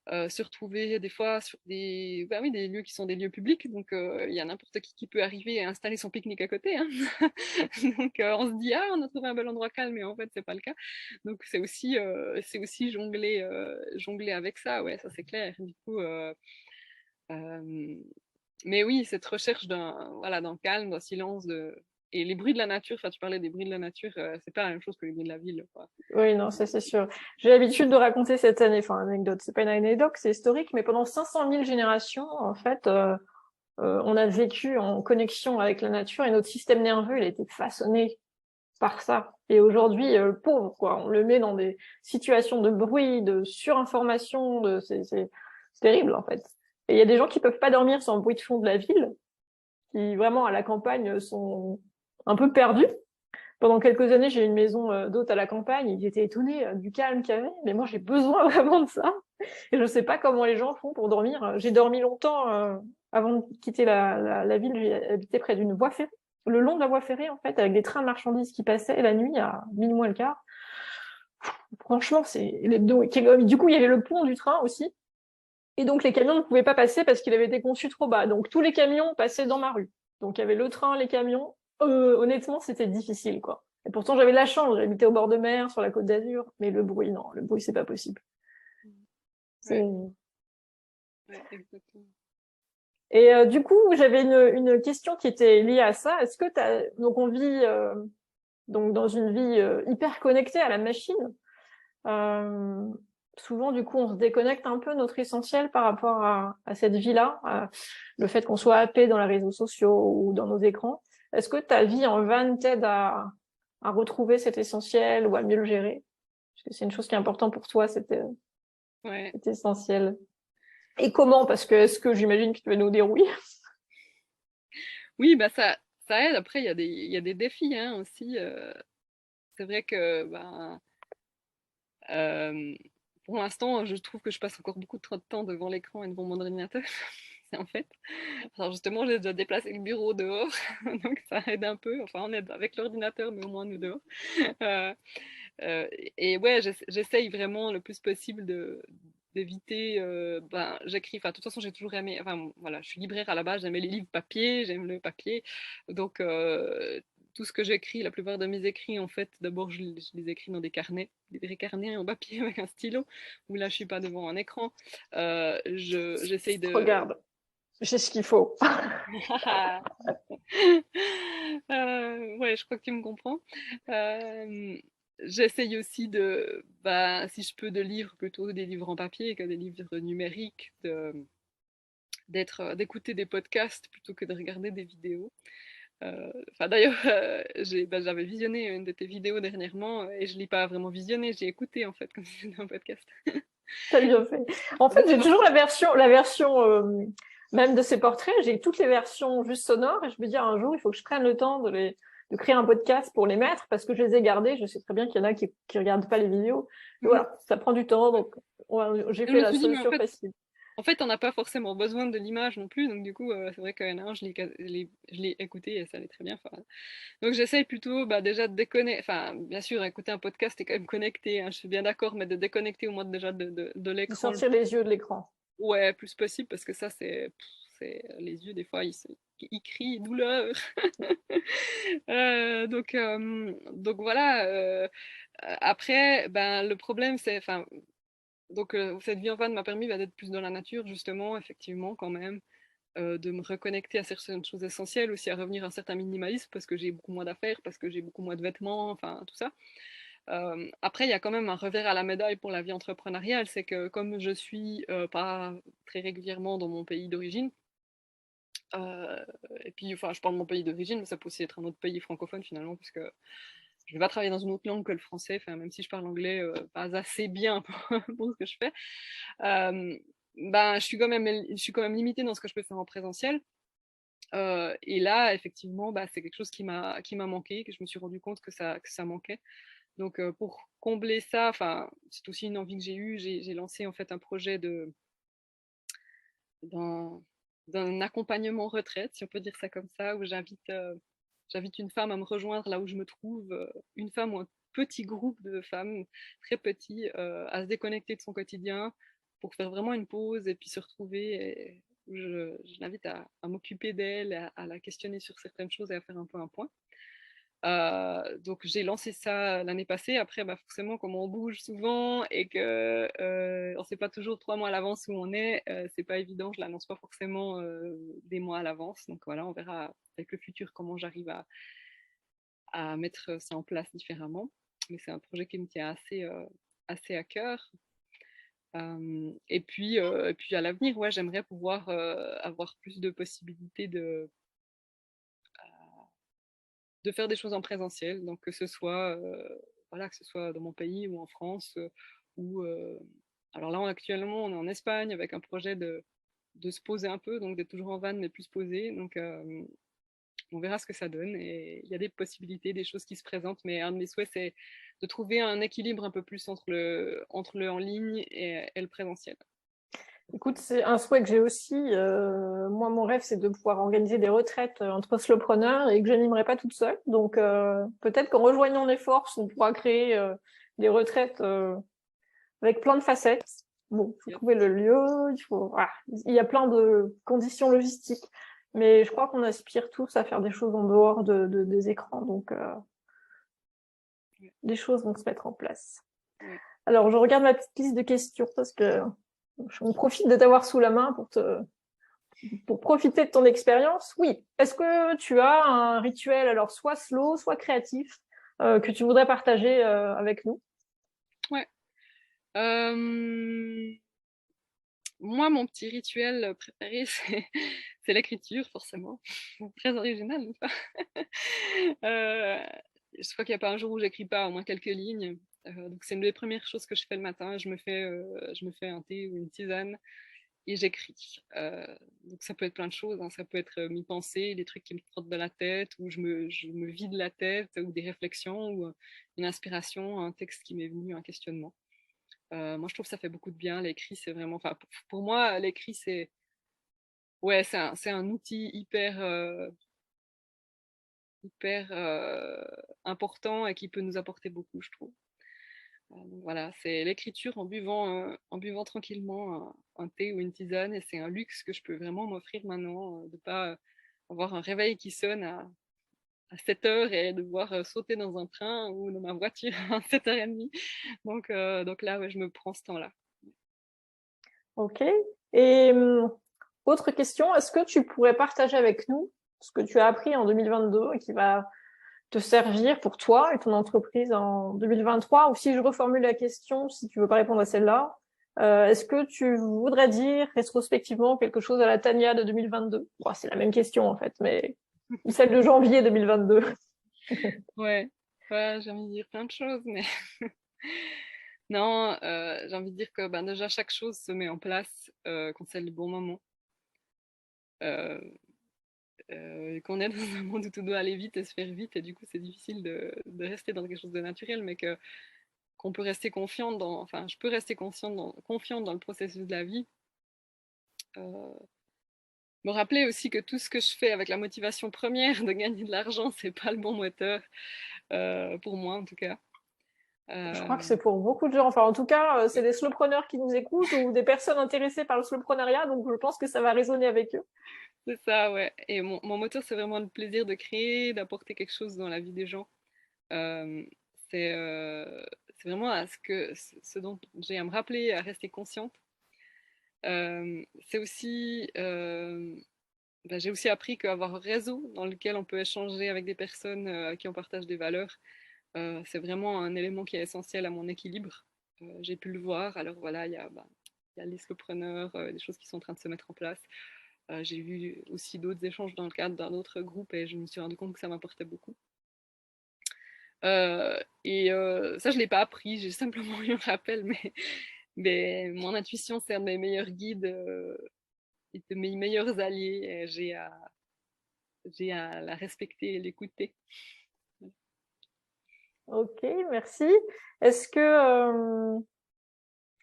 S2: se retrouver des fois sur des lieux qui sont des lieux publics. Donc, il y a n'importe qui peut arriver et installer son pique-nique à côté. Hein. Donc, on se dit, ah, on a trouvé un bel endroit calme, mais en fait, c'est pas le cas. Donc, c'est aussi jongler avec ça, ouais, ça c'est clair. Du coup, mais oui, cette recherche d'un calme, d'un silence, et les bruits de la nature, tu parlais des bruits de la nature, c'est pas la même chose que les bruits de la ville, quoi.
S1: Oui, non, ça c'est sûr. J'ai l'habitude de raconter cette anecdote. C'est pas une anecdote, c'est historique, mais pendant 500 000 générations, en fait, on a vécu en connexion avec la nature et notre système nerveux, il a été façonné par ça. Et aujourd'hui, pauvre, quoi. On le met dans des situations de bruit, de surinformation, c'est terrible, en fait. Et il y a des gens qui peuvent pas dormir sans le bruit de fond de la ville, qui vraiment à la campagne sont un peu perdus. Pendant quelques années, j'ai eu une maison d'hôte à la campagne. Ils étaient étonnés du calme qu'il y avait, mais moi j'ai besoin vraiment de ça. Et je sais pas comment les gens font pour dormir. J'ai dormi longtemps avant de quitter la ville. J'ai habité près d'une voie ferrée le long de la voie ferrée, en fait, avec des trains de marchandises qui passaient la nuit à minuit moins le quart. Franchement, du coup, il y avait le pont du train aussi. Et donc, les camions ne pouvaient pas passer parce qu'il avait été conçu trop bas. Donc, tous les camions passaient dans ma rue. Donc, il y avait le train, les camions. Honnêtement, c'était difficile, quoi. Et pourtant, j'avais de la chance. J'habitais au bord de mer, sur la Côte d'Azur. Mais le bruit, non. Le bruit, c'est pas possible.
S2: Ouais,
S1: C'est...
S2: ouais, exactement.
S1: Et du coup, j'avais une question qui était liée à ça. Est-ce que donc on vit donc dans une vie hyper connectée à la machine. Euh, Souvent, du coup, on se déconnecte un peu de notre essentiel par rapport à cette vie-là, le fait qu'on soit happé dans les réseaux sociaux ou dans nos écrans. Est-ce que ta vie en van t'aide à retrouver cet essentiel ou à mieux le gérer? Parce que c'est une chose qui est importante pour toi,
S2: Ouais.
S1: cet essentiel. Et comment? Parce que est-ce que j'imagine que tu vas nous dire oui?
S2: Oui, bah ça aide. Après, il y a des défis hein, aussi. C'est vrai que euh, pour l'instant, je trouve que je passe encore beaucoup trop de temps devant l'écran et devant mon ordinateur. En fait. Alors justement, j'ai déjà déplacé le bureau dehors, donc ça aide un peu. Enfin, on est avec l'ordinateur, mais au moins nous dehors. Euh, et ouais, j'essaye vraiment le plus possible d'éviter. J'écris. Enfin, de toute façon, j'ai toujours aimé. Enfin, voilà, je suis libraire à la base. J'aimais les livres papier. J'aime le papier. Donc tout ce que j'écris, la plupart de mes écrits, en fait, d'abord je les écris dans des carnets, des vrais carnets en papier avec un stylo, où là je suis pas devant un écran. J'essaye de.
S1: Regarde, j'ai ce qu'il faut.
S2: Ouais, je crois que tu me comprends. Euh, J'essaye aussi si je peux, de livres plutôt des livres en papier que des livres numériques, d'écouter des podcasts plutôt que de regarder des vidéos. Enfin, d'ailleurs, j'avais visionné une de tes vidéos dernièrement et je l'ai pas vraiment visionné, j'ai écouté en fait comme si c'était un podcast.
S1: T'as bien fait. En fait,
S2: Donc,
S1: j'ai toujours la version même de ces portraits. J'ai toutes les versions juste sonores et je me dis un jour, il faut que je prenne le temps de créer un podcast pour les mettre parce que je les ai gardés. Je sais très bien qu'il y en a qui regardent pas les vidéos. Et
S2: mhm.
S1: voilà, ça prend du temps, donc j'ai
S2: Je
S1: fait
S2: me
S1: la
S2: suis dit, mais
S1: solution facile.
S2: en fait, on n'a pas forcément besoin de l'image non plus, donc du coup, c'est vrai qu'il y en a un, je l'ai écouté et ça allait très bien. Enfin, donc j'essaye plutôt déjà de déconnecter, enfin, bien sûr, écouter un podcast est quand même connecté, hein, je suis bien d'accord, mais de déconnecter au moins déjà de
S1: De
S2: l'écran,
S1: sortir les yeux de l'écran.
S2: ouais, plus possible, parce que ça, les yeux, des fois, ils crient douleur. Donc voilà. Après, le problème, c'est, enfin, cette vie en van m'a permis d'être plus dans la nature, justement, effectivement, quand même, de me reconnecter à certaines choses essentielles, aussi à revenir à un certain minimalisme, parce que j'ai beaucoup moins d'affaires, parce que j'ai beaucoup moins de vêtements, enfin, tout ça. Après, il y a quand même un revers à la médaille pour la vie entrepreneuriale, c'est que comme je suis pas très régulièrement dans mon pays d'origine, euh, et puis, enfin, je parle de mon pays d'origine, mais ça peut aussi être un autre pays francophone finalement, parce que je vais pas travailler dans une autre langue que le français, enfin, même si je parle anglais pas assez bien pour ce que je fais. Euh, je suis quand même limitée dans ce que je peux faire en présentiel. Et là, effectivement, c'est quelque chose qui m'a manqué, que je me suis rendu compte que ça manquait. Donc, pour combler ça, enfin, c'est aussi une envie que j'ai eue. J'ai lancé en fait un projet d'un, d'un accompagnement retraite, si on peut dire ça comme ça, où j'invite une femme à me rejoindre là où je me trouve, une femme ou un petit groupe de femmes, très petit, à se déconnecter de son quotidien pour faire vraiment une pause et puis se retrouver. Et je l'invite à m'occuper d'elle, à la questionner sur certaines choses et à faire un peu un point. Donc j'ai lancé ça l'année passée. Après, forcément, comme on bouge souvent et que on ne sait pas toujours 3 mois à l'avance où on est, c'est pas évident. Je l'annonce pas forcément des mois à l'avance. Donc voilà, on verra avec le futur comment j'arrive à mettre ça en place différemment. Mais c'est un projet qui me tient assez à cœur. Et puis à l'avenir, ouais, j'aimerais pouvoir avoir plus de possibilités de faire des choses en présentiel, donc que ce soit, voilà, que ce soit dans mon pays ou en France, ou alors là actuellement on est en Espagne avec un projet de se poser un peu, donc d'être toujours en van mais plus posé, donc on verra ce que ça donne et il y a des possibilités, des choses qui se présentent, mais un de mes souhaits c'est de trouver un équilibre un peu plus entre le en ligne et le présentiel.
S1: Écoute, c'est un souhait que j'ai aussi. Moi, mon rêve, c'est de pouvoir organiser des retraites entre slowpreneurs et que je n'animerai pas toute seule. Donc, peut-être qu'en rejoignant les forces, on pourra créer des retraites avec plein de facettes. Bon, il faut trouver le lieu, il y a plein de conditions logistiques. Mais je crois qu'on aspire tous à faire des choses en dehors des écrans. Donc, les choses vont se mettre en place.
S2: Ouais.
S1: Alors, je regarde ma petite liste de questions parce que on profite de t'avoir sous la main pour profiter de ton expérience. Oui. Est-ce que tu as un rituel, alors soit slow, soit créatif, que tu voudrais partager avec nous?
S2: Ouais. Moi, mon petit rituel préféré, c'est l'écriture, forcément. Très original, n'est-ce pas? Je crois qu'il n'y a pas un jour où j'écris pas au moins quelques lignes. Donc c'est une des premières choses que je fais le matin. Je me fais un thé ou une tisane et j'écris. Donc ça peut être plein de choses, hein. Ça peut être mes pensées, des trucs qui me trottent de la tête, ou je me vide la tête, ou des réflexions, ou une inspiration, un texte qui m'est venu, un questionnement. Moi, je trouve que ça fait beaucoup de bien. L'écrit, c'est vraiment. Enfin, pour moi, l'écrit, c'est. Ouais, c'est un outil hyper important et qui peut nous apporter beaucoup, je trouve. Donc voilà, c'est l'écriture en buvant tranquillement un thé ou une tisane, et c'est un luxe que je peux vraiment m'offrir maintenant, de pas avoir un réveil qui sonne à 7 heures et devoir sauter dans un train ou dans ma voiture à 7h30. Donc là, ouais, je me prends ce temps-là.
S1: Ok. Et autre question, est-ce que tu pourrais partager avec nous ce que tu as appris en 2022 et qui va te servir pour toi et ton entreprise en 2023? Ou si je reformule la question, si tu veux pas répondre à celle-là, est-ce que tu voudrais dire rétrospectivement quelque chose à la Tania de 2022? Bon, c'est la même question en fait, mais celle de janvier 2022.
S2: Ouais, ouais, j'ai envie de dire plein de choses, mais non, j'ai envie de dire que ben, déjà chaque chose se met en place quand c'est le bon moment. Euh, qu'on est dans un monde où tout doit aller vite et se faire vite, et du coup c'est difficile de rester dans quelque chose de naturel, mais qu'on peut rester enfin je peux rester confiante dans le processus de la vie. Me rappeler aussi que tout ce que je fais avec la motivation première de gagner de l'argent, c'est pas le bon moteur, pour moi en tout cas.
S1: Je
S2: Euh,
S1: crois que c'est pour beaucoup de gens. Enfin, en tout cas, c'est des slowpreneurs qui nous écoutent ou des personnes intéressées par le slowpreneuriat, donc je pense que ça va résonner avec eux.
S2: c'est ça, ouais. Et mon moteur, c'est vraiment le plaisir de créer, d'apporter quelque chose dans la vie des gens. Euh, c'est vraiment ce dont j'ai à me rappeler, à rester consciente. C'est aussi, ben, j'ai aussi appris qu'avoir un réseau dans lequel on peut échanger avec des personnes à qui on partage des valeurs, c'est vraiment un élément qui est essentiel à mon équilibre. J'ai pu le voir. Alors voilà, il y a les solopreneurs, des choses qui sont en train de se mettre en place. J'ai vu aussi d'autres échanges dans le cadre d'un autre groupe et je me suis rendu compte que ça m'apportait beaucoup. Ça, je ne l'ai pas appris, j'ai simplement eu un rappel, mais mon intuition, c'est un de mes meilleurs guides et de mes meilleurs alliés. Et j'ai à la respecter et l'écouter.
S1: Ok, merci. Est-ce que, euh,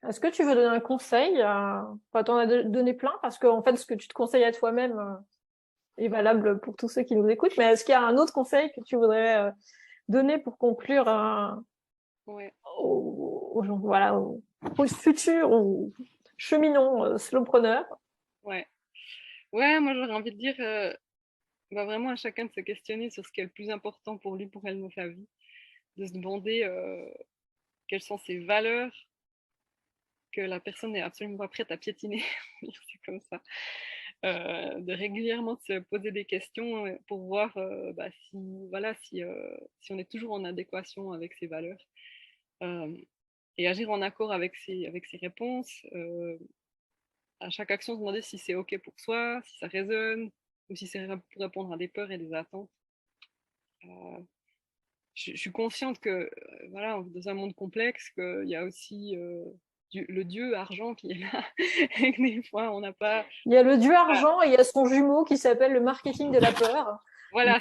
S1: est-ce que tu veux donner un conseil enfin, t'en as donné plein parce que, en fait, ce que tu te conseilles à toi-même est valable pour tous ceux qui nous écoutent, mais est-ce qu'il y a un autre conseil que tu voudrais donner pour conclure
S2: Ouais,
S1: aux gens, voilà, aux futurs, aux cheminons slowpreneurs?
S2: ouais. Ouais, moi j'aurais envie de dire bah, vraiment à chacun de se questionner sur ce qui est le plus important pour lui, pour elle dans sa vie, de se demander quelles sont ses valeurs que la personne n'est absolument pas prête à piétiner, c'est comme ça. De régulièrement se poser des questions pour voir bah, si on est toujours en adéquation avec ses valeurs euh, et agir en accord avec ses réponses. À chaque action, se demander si c'est OK pour soi, si ça résonne, ou si c'est pour répondre à des peurs et des attentes. Euh, je suis consciente que voilà, dans un monde complexe, qu'il y a aussi le dieu argent qui est là, et que des fois on n'a pas.
S1: Il y a le dieu
S2: Ah,
S1: argent et il y a son jumeau qui s'appelle le marketing de la peur.
S2: voilà,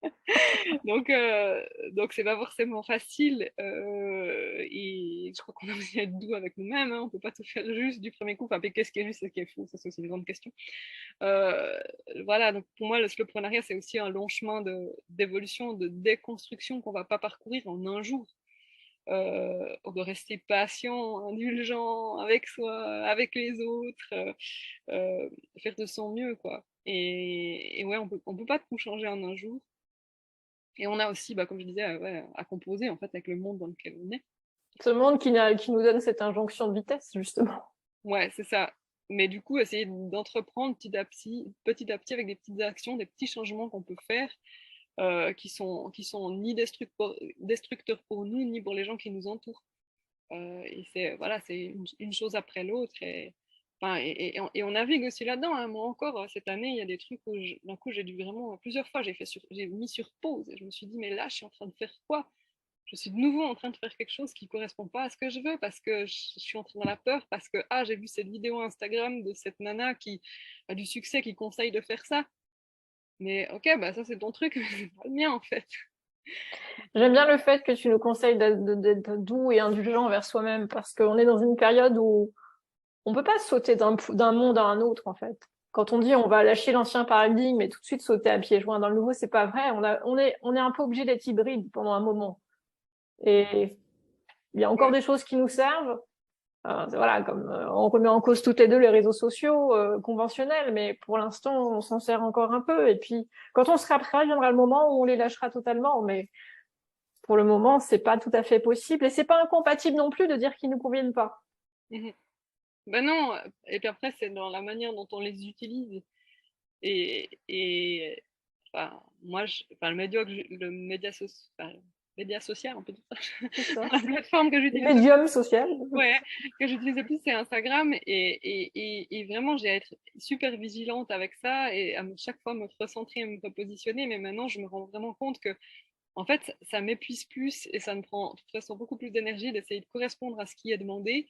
S1: Euh,
S2: Donc c'est pas forcément facile. Et je crois qu'on a aussi à être doux avec nous-mêmes. Hein. On peut pas tout faire juste du premier coup. Enfin, puis qu'est-ce qui est juste, qu'est-ce qui est faux? Ça, c'est aussi une grande question. Euh, voilà, donc pour moi, le slowpreneuriat, c'est aussi un long chemin d'évolution, de déconstruction qu'on va pas parcourir en un jour. On doit rester patient, indulgent avec soi, avec les autres, faire de son mieux, quoi. Et ouais, on peut pas tout changer en un jour. Et on a aussi, comme je disais, ouais, à composer en fait avec le monde dans lequel on est.
S1: Ce monde qui nous donne cette injonction de vitesse, justement.
S2: Ouais, c'est ça. Mais du coup, essayer d'entreprendre petit à petit avec des petites actions, des petits changements qu'on peut faire, qui sont ni destructeurs pour nous, ni pour les gens qui nous entourent. Et c'est voilà, c'est une chose après l'autre. Enfin, et on navigue aussi là-dedans. Hein. Moi encore, cette année, il y a des trucs où d'un coup, j'ai dû vraiment, plusieurs fois, j'ai mis sur pause. Et je me suis dit, mais là, je suis en train de faire quoi? Je suis de nouveau en train de faire quelque chose qui ne correspond pas à ce que je veux parce que je suis entrée dans la peur, parce que j'ai vu cette vidéo Instagram de cette nana qui a du succès, qui conseille de faire ça. Mais ok, ça c'est ton truc, mais c'est pas le mien en fait.
S1: J'aime bien le fait que tu nous conseilles d'être doux et indulgent envers soi-même parce qu'on est dans une période où on peut pas sauter d'un monde à un autre, en fait. Quand on dit on va lâcher l'ancien paradigme et tout de suite sauter à pieds joints dans le nouveau, c'est pas vrai. On est un peu obligé d'être hybride pendant un moment. Et il y a encore
S2: Ouais.
S1: des choses qui nous servent. Voilà, comme on remet en cause toutes les deux les réseaux sociaux conventionnels, mais pour l'instant, on s'en sert encore un peu. Et puis, quand on sera prêt, viendra le moment où on les lâchera totalement. Mais pour le moment, c'est pas tout à fait possible. Et c'est pas incompatible non plus de dire qu'ils nous conviennent pas.
S2: Mhm. Ben non, et puis après, c'est dans la manière dont on les utilise. Et enfin, moi, enfin, le média social, on peut dire ça.
S1: C'est ça.
S2: La plateforme que
S1: Le
S2: j'utilise
S1: médium social.
S2: ouais, que j'utilise le plus, c'est Instagram. Et vraiment, j'ai à être super vigilante avec ça et à chaque fois me recentrer et me repositionner. Mais maintenant, je me rends vraiment compte que, en fait, ça m'épuise plus et ça me prend de toute façon beaucoup plus d'énergie d'essayer de correspondre à ce qui est demandé.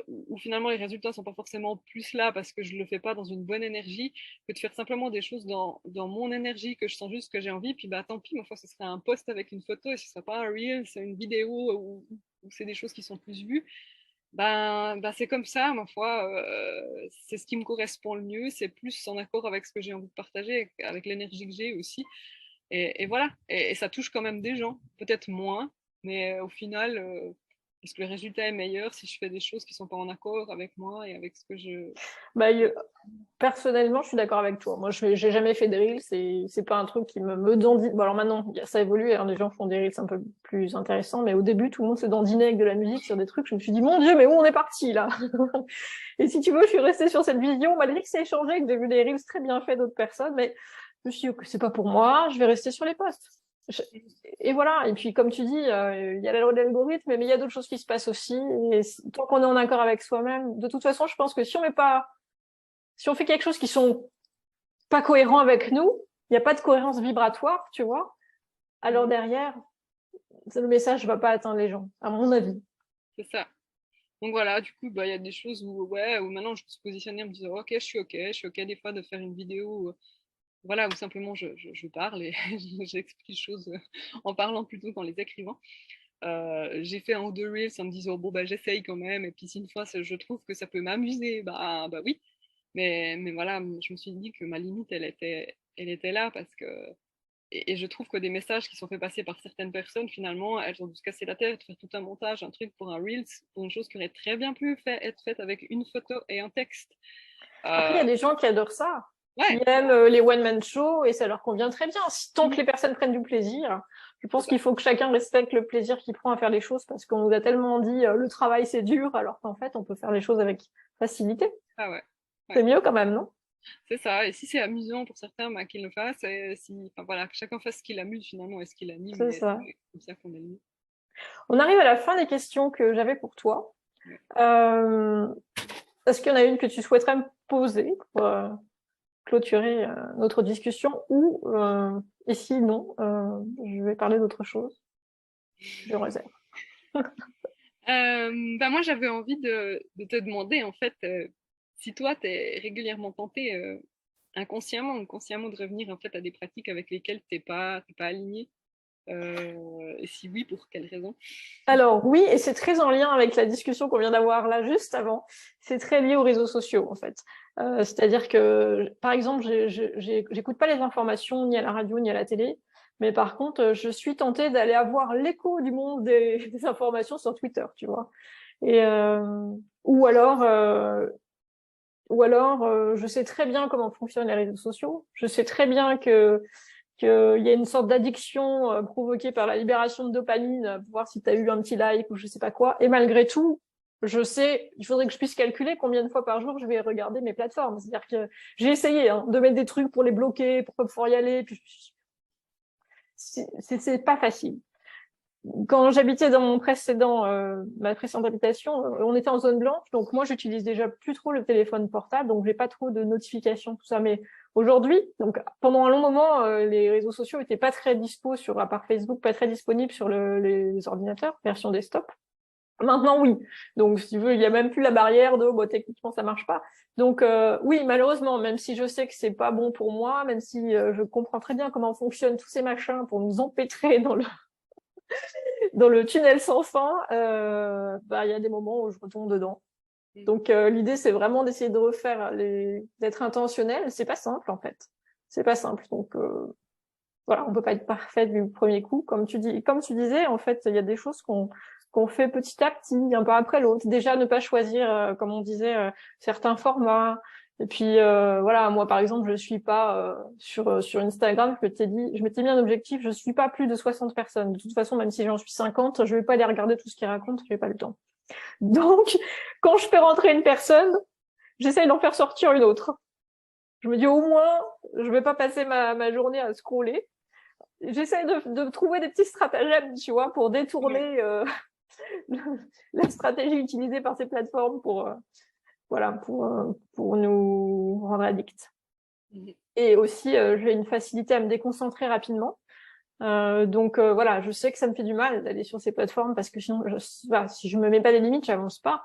S2: Où finalement les résultats sont pas forcément plus là parce que je le fais pas dans une bonne énergie, que de faire simplement des choses dans mon énergie, que je sens juste que j'ai envie, puis tant pis, ma foi, ce serait un post avec une photo et ce serait pas un reel, c'est une vidéo où c'est des choses qui sont plus vues. C'est comme ça, ma foi, c'est ce qui me correspond le mieux, c'est plus en accord avec ce que j'ai envie de partager, avec l'énergie que j'ai aussi. Et voilà, et ça touche quand même des gens, peut-être moins, mais au final, est-ce que le résultat est meilleur si je fais des choses qui ne sont pas en accord avec moi et avec ce que je...
S1: Bah, personnellement, je suis d'accord avec toi. Moi, j'ai jamais fait de reels. C'est pas un truc qui me dandine. Bon, alors maintenant, ça évolue. Hein, les gens font des reels un peu plus intéressants. Mais au début, tout le monde se dandinait avec de la musique sur des trucs. Je me suis dit, mon Dieu, mais où on est parti là? Et si tu veux, je suis restée sur cette vision, malgré que c'est échangé, que j'ai vu des reels très bien faits d'autres personnes. Mais je me suis dit, ok, c'est pas pour moi. Je vais rester sur les posts. Je- Et voilà. Et puis, comme tu dis, il y a l'algorithme, mais il y a d'autres choses qui se passent aussi. Et tant qu'on est en accord avec soi-même, de toute façon, je pense que si on fait quelque chose qui sont pas cohérents avec nous, il n'y a pas de cohérence vibratoire, tu vois, alors derrière, le message va pas atteindre les gens, à mon avis.
S2: C'est ça. Donc voilà, du coup, il y a des choses où maintenant je peux se positionner en me disant, ok, je suis ok des fois de faire une vidéo, voilà, où simplement je parle et j'explique les choses en parlant plutôt qu'en les écrivant. J'ai fait un ou deux reels en me disant, bon, j'essaye quand même, et puis si une fois je trouve que ça peut m'amuser, oui. Mais voilà, je me suis dit que ma limite, elle était là parce que. Et je trouve que des messages qui sont faits passer par certaines personnes, finalement, elles ont dû se casser la tête, faire tout un montage, un truc pour un Reels, pour une chose qui aurait très bien pu être faite avec une photo et un texte.
S1: Après, il y
S2: Euh,
S1: a des gens qui adorent ça, qui
S2: ouais.
S1: aiment les one-man shows, et ça leur convient très bien. Tant que les personnes prennent du plaisir, je pense qu'il faut que chacun respecte le plaisir qu'il prend à faire les choses, parce qu'on nous a tellement dit le travail c'est dur, alors qu'en fait, on peut faire les choses avec facilité.
S2: Ah ouais.
S1: C'est
S2: Ouais.
S1: mieux quand même, non?
S2: C'est ça. Et si c'est amusant pour certains, qu'ils le fassent. Et enfin, voilà, que chacun fasse ce qui l'amuse finalement et ce qui l'anime.
S1: C'est
S2: Et
S1: ça.
S2: c'est comme ça qu'on est le mieux.
S1: On arrive à la fin des questions que j'avais pour toi.
S2: Ouais.
S1: Euh, Est-ce qu'il y en a une que tu souhaiterais me poser pour clôturer notre discussion et sinon, je vais parler d'autre chose. Je réserve.
S2: Moi, j'avais envie de te demander, en fait, si toi, tu es régulièrement tenté inconsciemment ou consciemment de revenir en fait à des pratiques avec lesquelles t'es pas aligné? Et si oui, pour quelles raisons?
S1: Alors oui, et c'est très en lien avec la discussion qu'on vient d'avoir là juste avant. C'est très lié aux réseaux sociaux en fait. C'est-à-dire que, par exemple, j'écoute pas les informations ni à la radio ni à la télé, mais par contre, je suis tentée d'aller avoir l'écho du monde des informations sur Twitter, tu vois. Et ou alors, je sais très bien comment fonctionnent les réseaux sociaux. Je sais très bien qu'il y a une sorte d'addiction provoquée par la libération de dopamine pour voir si tu as eu un petit like ou je sais pas quoi. Et malgré tout, je sais, il faudrait que je puisse calculer combien de fois par jour je vais regarder mes plateformes. C'est-à-dire que j'ai essayé de mettre des trucs pour les bloquer, pour pas pouvoir y aller. Puis c'est pas facile. Quand j'habitais dans ma précédente habitation, on était en zone blanche, donc moi j'utilise déjà plus trop le téléphone portable, donc j'ai pas trop de notifications, tout ça. Mais aujourd'hui, donc pendant un long moment, les réseaux sociaux étaient pas très dispo à part Facebook, pas très disponibles sur les ordinateurs, version desktop. Maintenant, oui. Donc, si tu veux, il y a même plus la barrière de, bon, techniquement, ça marche pas. Donc, oui, malheureusement, même si je sais que c'est pas bon pour moi, même si je comprends très bien comment fonctionnent tous ces machins pour nous empêtrer dans le tunnel sans fin, il y a des moments où je retombe dedans. Donc, l'idée, c'est vraiment d'essayer d'être intentionnel. C'est pas simple, en fait. C'est pas simple. Donc, voilà, on peut pas être parfait du premier coup. Comme tu disais, en fait, il y a des choses qu'on fait petit à petit, un peu après l'autre. Déjà, ne pas choisir, comme on disait, certains formats. Et puis voilà, moi par exemple, je suis pas sur Instagram, je m'étais mis un objectif, je suis pas plus de 60 personnes. De toute façon, même si j'en suis 50, je vais pas aller regarder tout ce qu'ils racontent, j'ai pas le temps. Donc, quand je fais rentrer une personne, j'essaye d'en faire sortir une autre. Je me dis au moins, je vais pas passer ma journée à scroller. J'essaye de trouver des petits stratagèmes, tu vois, pour détourner la stratégie utilisée par ces plateformes pour nous rendre addicts. Et aussi, j'ai une facilité à me déconcentrer rapidement. Donc voilà, je sais que ça me fait du mal d'aller sur ces plateformes parce que sinon, si je me mets pas des limites, j'avance pas.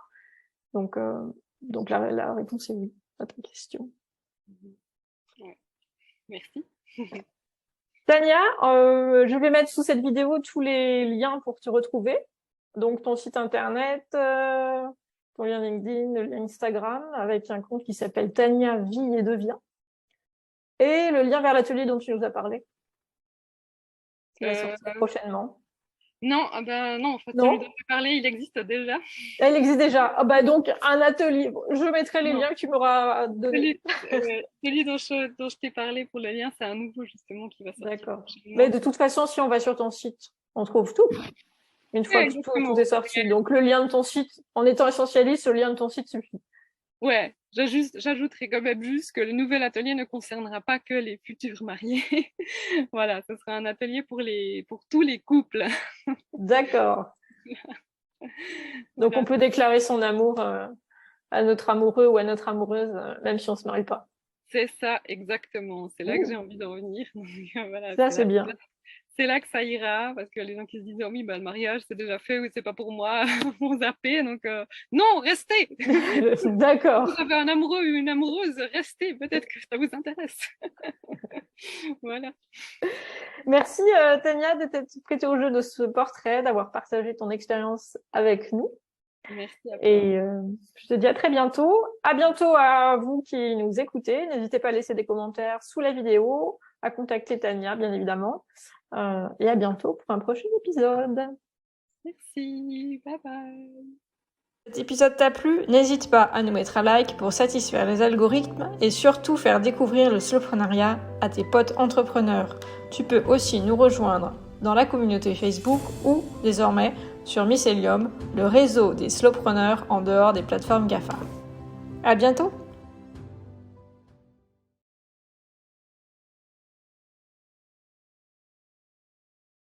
S1: Donc la réponse est oui à ta question.
S2: Ouais. Merci.
S1: Tania, je vais mettre sous cette vidéo tous les liens pour te retrouver. Donc ton site internet, ton lien LinkedIn, le lien Instagram, avec un compte qui s'appelle Tania Vie et Devient. Et le lien vers l'atelier dont tu nous as parlé. Qui va sortir prochainement.
S2: Non, non, en fait, celui dont tu parlais, il existe déjà.
S1: Elle existe déjà. Donc, un atelier. Je mettrai les liens que tu m'auras donnés.
S2: Celui dont je t'ai parlé pour le lien, c'est un nouveau, justement, qui va sortir.
S1: D'accord. Mais de toute façon, si on va sur ton site, on trouve tout. Une fois que tout est sorti. Ouais. Donc, le lien de ton site, en étant essentialiste, le lien de ton site suffit.
S2: Ouais, j'ajouterai quand même juste que le nouvel atelier ne concernera pas que les futurs mariés. Voilà, ce sera un atelier pour tous les couples.
S1: D'accord. Donc, voilà. On peut déclarer son amour à notre amoureux ou à notre amoureuse, même si on se marie pas.
S2: C'est ça, exactement. C'est là que j'ai envie d'en venir.
S1: Voilà, ça, c'est bien.
S2: C'est là que ça ira, parce que les gens qui se disent, oh oui, le mariage, c'est déjà fait, ou c'est pas pour moi, vont zapper. Donc, non, restez.
S1: D'accord.
S2: Vous avez un amoureux ou une amoureuse, restez. Peut-être que ça vous intéresse. Voilà.
S1: Merci, Tania, de t'être prêtée au jeu de ce portrait, d'avoir partagé ton expérience avec nous.
S2: Merci à toi.
S1: Et je te dis à très bientôt. À bientôt à vous qui nous écoutez. N'hésitez pas à laisser des commentaires sous la vidéo, à contacter Tania, bien évidemment. Et à bientôt pour un prochain épisode.
S2: Merci, bye bye.
S1: Cet épisode t'a plu? N'hésite pas à nous mettre un like pour satisfaire les algorithmes et surtout faire découvrir le slowpreneuriat à tes potes entrepreneurs. Tu peux aussi nous rejoindre dans la communauté Facebook ou, désormais, sur Mycelium, le réseau des slowpreneurs en dehors des plateformes GAFA. À bientôt!